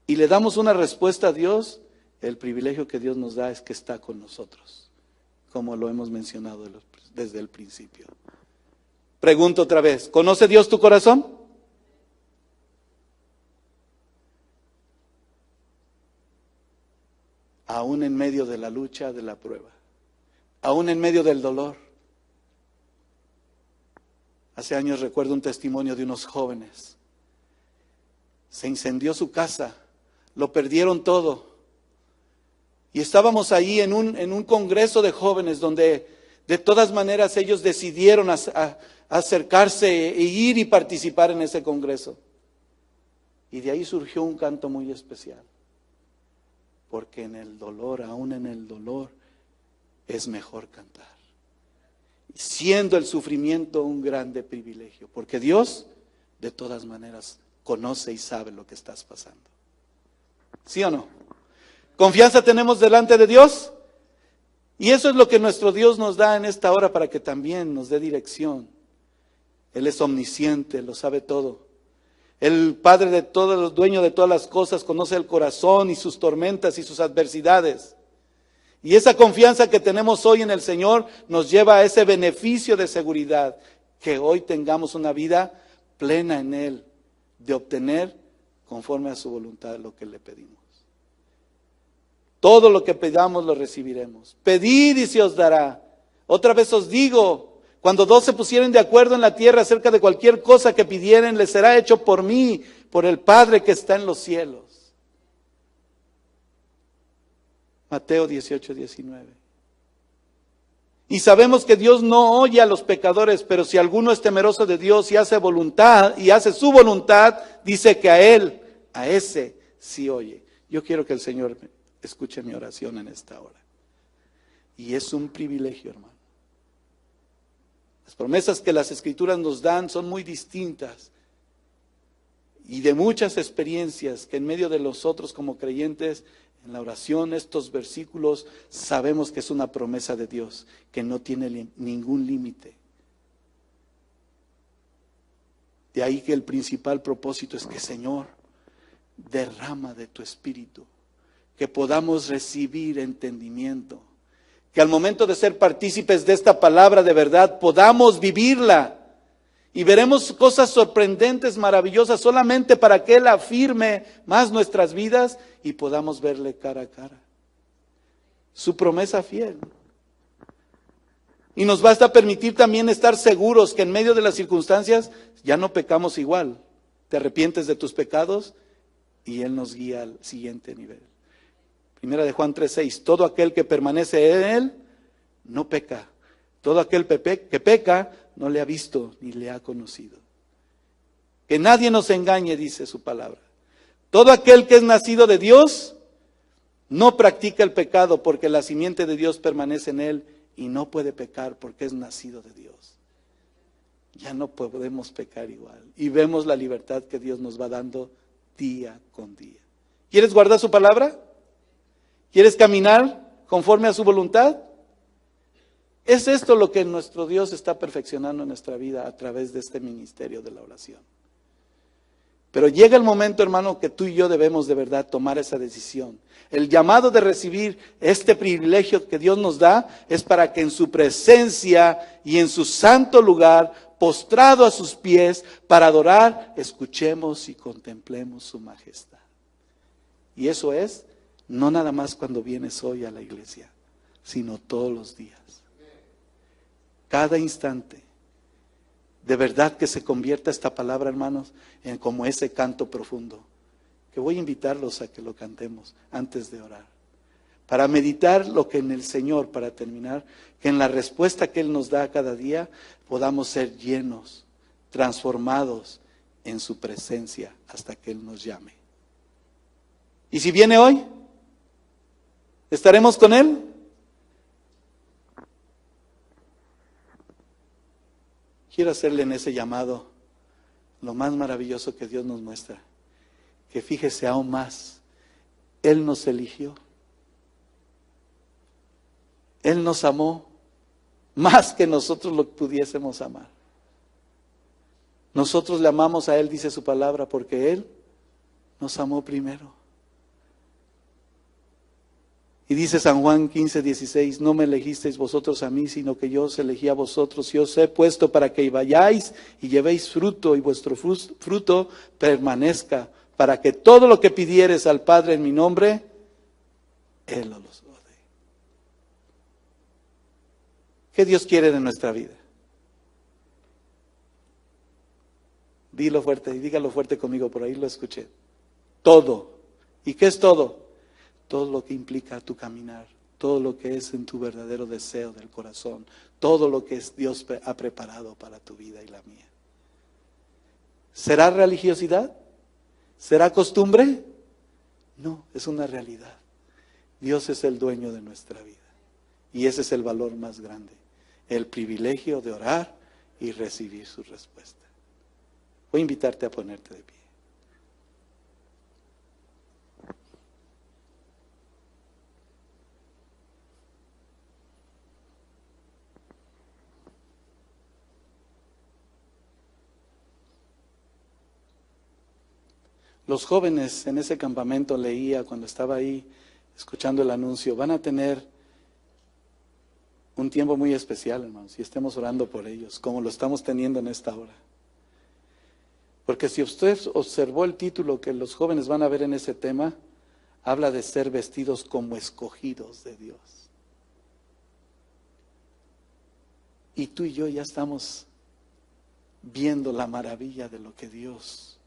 y le damos una respuesta a Dios, el privilegio que Dios nos da es que está con nosotros, como lo hemos mencionado desde el principio. Pregunto otra vez, ¿conoce Dios tu corazón? Aún en medio de la lucha, de la prueba, aún en medio del dolor. Hace años recuerdo un testimonio de unos jóvenes. Se incendió su casa, lo perdieron todo. Y estábamos ahí en un congreso de jóvenes donde de todas maneras ellos decidieron acercarse e ir y participar en ese congreso. Y de ahí surgió un canto muy especial. Porque en el dolor, aún en el dolor, es mejor cantar. Siendo el sufrimiento un grande privilegio. Porque Dios, de todas maneras, conoce y sabe lo que estás pasando. ¿Sí o no? ¿Confianza tenemos delante de Dios? Y eso es lo que nuestro Dios nos da en esta hora para que también nos dé dirección. Él es omnisciente, lo sabe todo. El Padre de todos los dueños de todas las cosas conoce el corazón y sus tormentas y sus adversidades. Y esa confianza que tenemos hoy en el Señor nos lleva a ese beneficio de seguridad, que hoy tengamos una vida plena en Él, de obtener conforme a su voluntad lo que le pedimos. Todo lo que pedamos lo recibiremos. Pedid y se os dará. Otra vez os digo, cuando dos se pusieren de acuerdo en la tierra acerca de cualquier cosa que pidieren, les será hecho por mí, por el Padre que está en los cielos. Mateo 18:19. Y sabemos que Dios no oye a los pecadores, pero si alguno es temeroso de Dios y hace voluntad y hace su voluntad, dice que a él, a ese sí oye. Yo quiero que el Señor escuche mi oración en esta hora. Y es un privilegio, hermano. Las promesas que las Escrituras nos dan son muy distintas y de muchas experiencias que en medio de nosotros como creyentes, en la oración, estos versículos, sabemos que es una promesa de Dios, que no tiene ningún límite. De ahí que el principal propósito es que, Señor, derrama de tu Espíritu, que podamos recibir entendimiento, que al momento de ser partícipes de esta palabra de verdad, podamos vivirla. Y veremos cosas sorprendentes, maravillosas, solamente para que Él afirme más nuestras vidas y podamos verle cara a cara. Su promesa fiel. Y nos basta permitir también estar seguros que en medio de las circunstancias ya no pecamos igual. Te arrepientes de tus pecados y Él nos guía al siguiente nivel. Primera de Juan 3:6. Todo aquel que permanece en Él no peca. Todo aquel que peca no le ha visto ni le ha conocido. Que nadie nos engañe, dice su palabra. Todo aquel que es nacido de Dios no practica el pecado, porque la simiente de Dios permanece en él y no puede pecar porque es nacido de Dios. Ya no podemos pecar igual. Y vemos la libertad que Dios nos va dando día con día. ¿Quieres guardar su palabra? ¿Quieres caminar conforme a su voluntad? Es esto lo que nuestro Dios está perfeccionando en nuestra vida a través de este ministerio de la oración. Pero llega el momento, hermano, que tú y yo debemos de verdad tomar esa decisión. El llamado de recibir este privilegio que Dios nos da es para que en su presencia y en su santo lugar, postrado a sus pies, para adorar, escuchemos y contemplemos su majestad. Y eso es no nada más cuando vienes hoy a la iglesia, sino todos los días. Cada instante, de verdad que se convierta esta palabra, hermanos, en como ese canto profundo, que voy a invitarlos a que lo cantemos antes de orar, para meditar lo que en el Señor, para terminar, que en la respuesta que Él nos da cada día, podamos ser llenos, transformados en su presencia hasta que Él nos llame. Y si viene hoy, ¿estaremos con Él? Quiero hacerle en ese llamado lo más maravilloso que Dios nos muestra. Que fíjese aún más, Él nos eligió. Él nos amó más que nosotros lo pudiésemos amar. Nosotros le amamos a Él, dice su palabra, porque Él nos amó primero. Y dice San Juan 15:16, no me elegisteis vosotros a mí, sino que yo os elegí a vosotros y os he puesto para que vayáis y llevéis fruto y vuestro fruto permanezca, para que todo lo que pidieres al Padre en mi nombre, Él os lo dé. ¿Qué Dios quiere de nuestra vida? Dilo fuerte y dígalo fuerte conmigo, por ahí lo escuché. Todo. ¿Y qué es todo? Todo lo que implica tu caminar, todo lo que es en tu verdadero deseo del corazón, todo lo que Dios ha preparado para tu vida y la mía. ¿Será religiosidad? ¿Será costumbre? No, es una realidad. Dios es el dueño de nuestra vida y ese es el valor más grande, el privilegio de orar y recibir su respuesta. Voy a invitarte a ponerte de pie. Los jóvenes en ese campamento, leía cuando estaba ahí escuchando el anuncio, van a tener un tiempo muy especial, hermanos, y estemos orando por ellos, como lo estamos teniendo en esta hora. Porque si usted observó el título que los jóvenes van a ver en ese tema, habla de ser vestidos como escogidos de Dios. Y tú y yo ya estamos viendo la maravilla de lo que Dios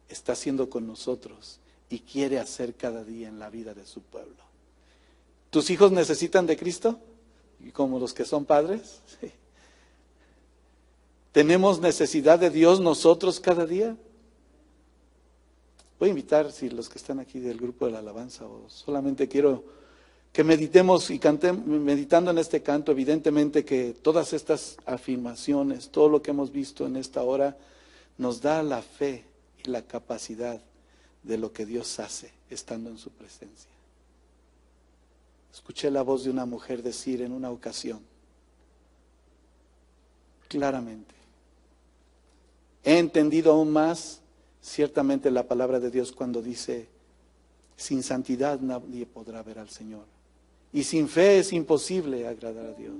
está haciendo con nosotros y quiere hacer cada día en la vida de su pueblo. ¿Tus hijos necesitan de Cristo? Como los que son padres. Sí. ¿Tenemos necesidad de Dios nosotros cada día? Voy a invitar, si los que están aquí del grupo de la alabanza, o solamente quiero que meditemos y cantemos, meditando en este canto, evidentemente que todas estas afirmaciones, todo lo que hemos visto en esta hora, nos da la fe y la capacidad de lo que Dios hace estando en su presencia. Escuché la voz de una mujer decir en una ocasión, claramente, he entendido aún más ciertamente la palabra de Dios cuando dice, sin santidad nadie podrá ver al Señor. Y sin fe es imposible agradar a Dios.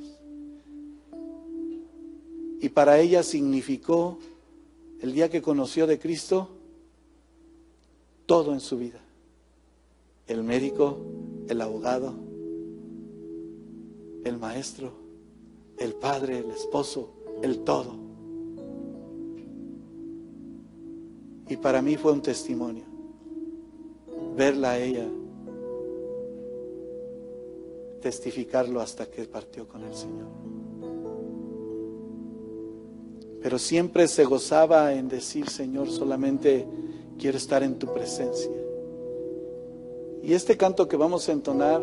Y para ella significó, el día que conoció de Cristo, todo en su vida. El médico, el abogado, el maestro, el padre, el esposo, el todo. Y para mí fue un testimonio verla a ella testificarlo hasta que partió con el Señor. Pero siempre se gozaba en decir, Señor, solamente quiero estar en tu presencia. Y este canto que vamos a entonar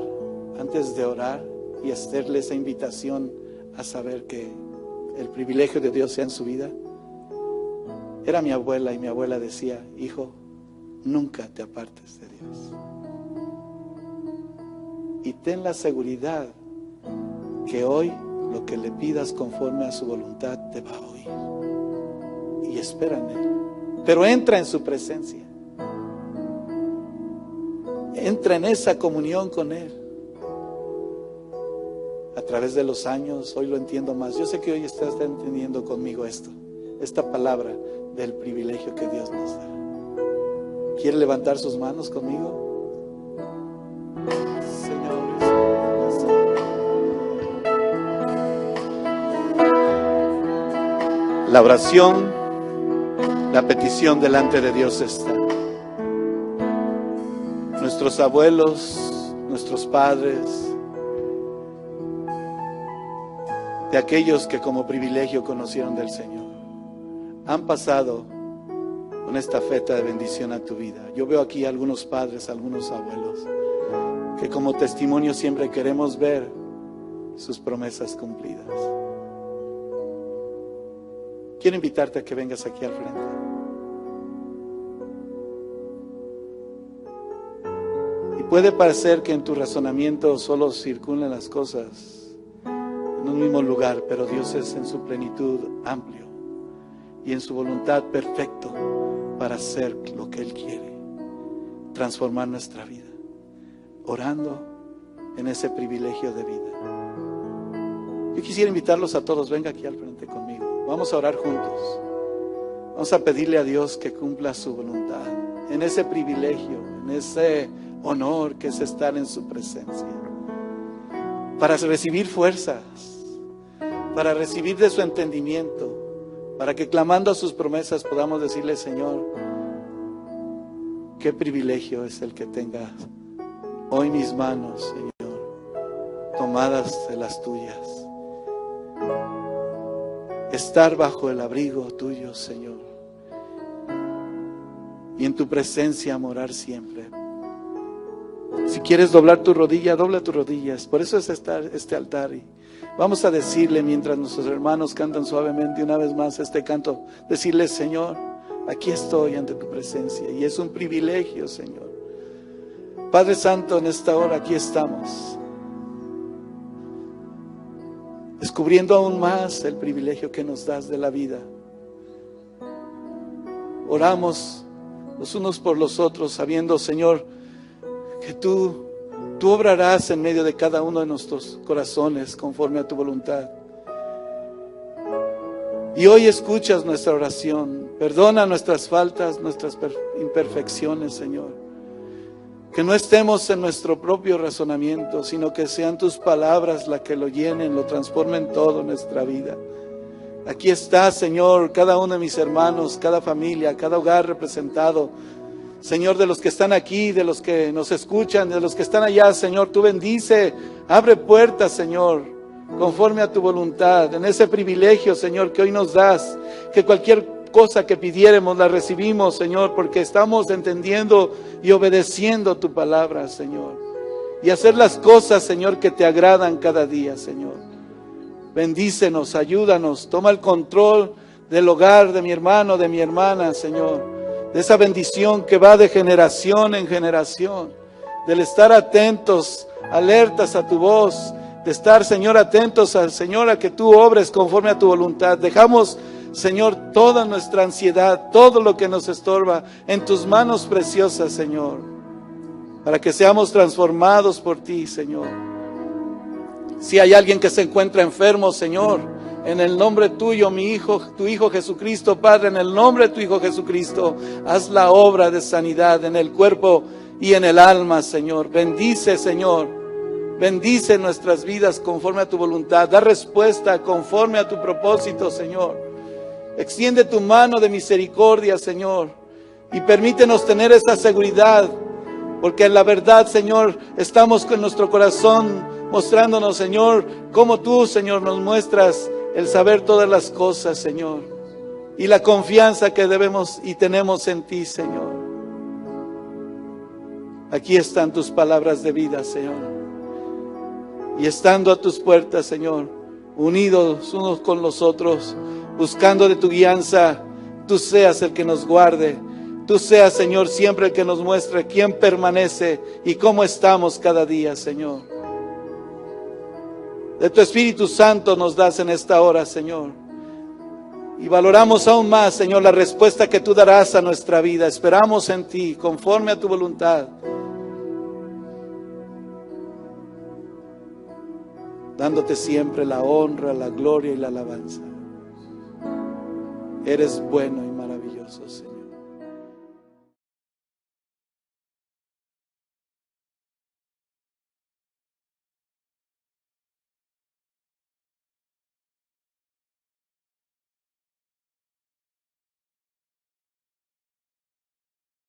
antes de orar y hacerle esa invitación a saber que el privilegio de Dios sea en su vida, era mi abuela, y mi abuela decía, hijo, nunca te apartes de Dios. Y ten la seguridad que hoy lo que le pidas conforme a su voluntad te va a oír. Y espera en Él. Pero entra en su presencia. Entra en esa comunión con Él. A través de los años, hoy lo entiendo más. Yo sé que hoy estás entendiendo conmigo esta palabra del privilegio que Dios nos da. ¿Quiere levantar sus manos conmigo? Señor, la oración, la petición delante de Dios está. Nuestros abuelos, nuestros padres, de aquellos que como privilegio conocieron del Señor, han pasado con esta feta de bendición a tu vida. Yo veo aquí algunos padres, algunos abuelos, que como testimonio siempre queremos ver sus promesas cumplidas. Quiero invitarte a que vengas aquí al frente. Y puede parecer que en tu razonamiento solo circulan las cosas en un mismo lugar, pero Dios es en su plenitud amplio y en su voluntad perfecto para hacer lo que Él quiere, transformar nuestra vida, orando en ese privilegio de vida. Yo quisiera invitarlos a todos, venga aquí al frente conmigo, vamos a orar juntos, vamos a pedirle a Dios que cumpla su voluntad, en ese privilegio, en ese honor que es estar en su presencia, para recibir fuerzas, para recibir de su entendimiento, para que clamando a sus promesas podamos decirle, Señor, qué privilegio es el que tenga hoy mis manos, Señor, tomadas de las tuyas. Estar bajo el abrigo tuyo, Señor, y en tu presencia morar siempre. Si quieres doblar tu rodilla, dobla tus rodillas. Por eso es este altar. Y vamos a decirle, mientras nuestros hermanos cantan suavemente una vez más este canto, decirle, Señor, aquí estoy ante tu presencia. Y es un privilegio, Señor. Padre Santo, en esta hora aquí estamos, descubriendo aún más el privilegio que nos das de la vida. Oramos los unos por los otros, sabiendo, Señor, que tú obrarás en medio de cada uno de nuestros corazones conforme a tu voluntad. Y hoy escuchas nuestra oración. Perdona nuestras faltas, nuestras imperfecciones, Señor. Que no estemos en nuestro propio razonamiento, sino que sean tus palabras las que lo llenen, lo transformen todo en nuestra vida. Aquí está, Señor, cada uno de mis hermanos, cada familia, cada hogar representado. Señor, de los que están aquí, de los que nos escuchan, de los que están allá, Señor, tú bendice, abre puertas, Señor, conforme a tu voluntad, en ese privilegio, Señor, que hoy nos das, que cualquier cosa que pidiéramos la recibimos, Señor, porque estamos entendiendo y obedeciendo tu palabra, Señor, y hacer las cosas, Señor, que te agradan cada día, Señor. Bendícenos, ayúdanos, toma el control del hogar de mi hermano, de mi hermana, Señor, de esa bendición que va de generación en generación, del estar atentos, alertas a tu voz, de estar, Señor, atentos al Señor, a que tú obres conforme a tu voluntad. Dejamos, Señor, toda nuestra ansiedad, todo lo que nos estorba, en tus manos preciosas, Señor, para que seamos transformados por ti, Señor. Si hay alguien que se encuentra enfermo, Señor, en el nombre tuyo, mi Hijo, tu Hijo Jesucristo, Padre, en el nombre de tu Hijo Jesucristo, haz la obra de sanidad en el cuerpo y en el alma, Señor. Bendice, Señor, bendice nuestras vidas conforme a tu voluntad. Da respuesta conforme a tu propósito, Señor. Extiende tu mano de misericordia, Señor, y permítenos tener esa seguridad, porque en la verdad, Señor, estamos con nuestro corazón mostrándonos, Señor, como tú, Señor, nos muestras el saber todas las cosas, Señor, y la confianza que debemos y tenemos en ti, Señor. Aquí están tus palabras de vida, Señor, y estando a tus puertas, Señor, unidos unos con los otros, buscando de tu guianza, tú seas el que nos guarde. Tú seas, Señor, siempre el que nos muestre quién permanece y cómo estamos cada día, Señor. De tu Espíritu Santo nos das en esta hora, Señor. Y valoramos aún más, Señor, la respuesta que tú darás a nuestra vida. Esperamos en ti, conforme a tu voluntad. Dándote siempre la honra, la gloria y la alabanza. Eres bueno y maravilloso, Señor.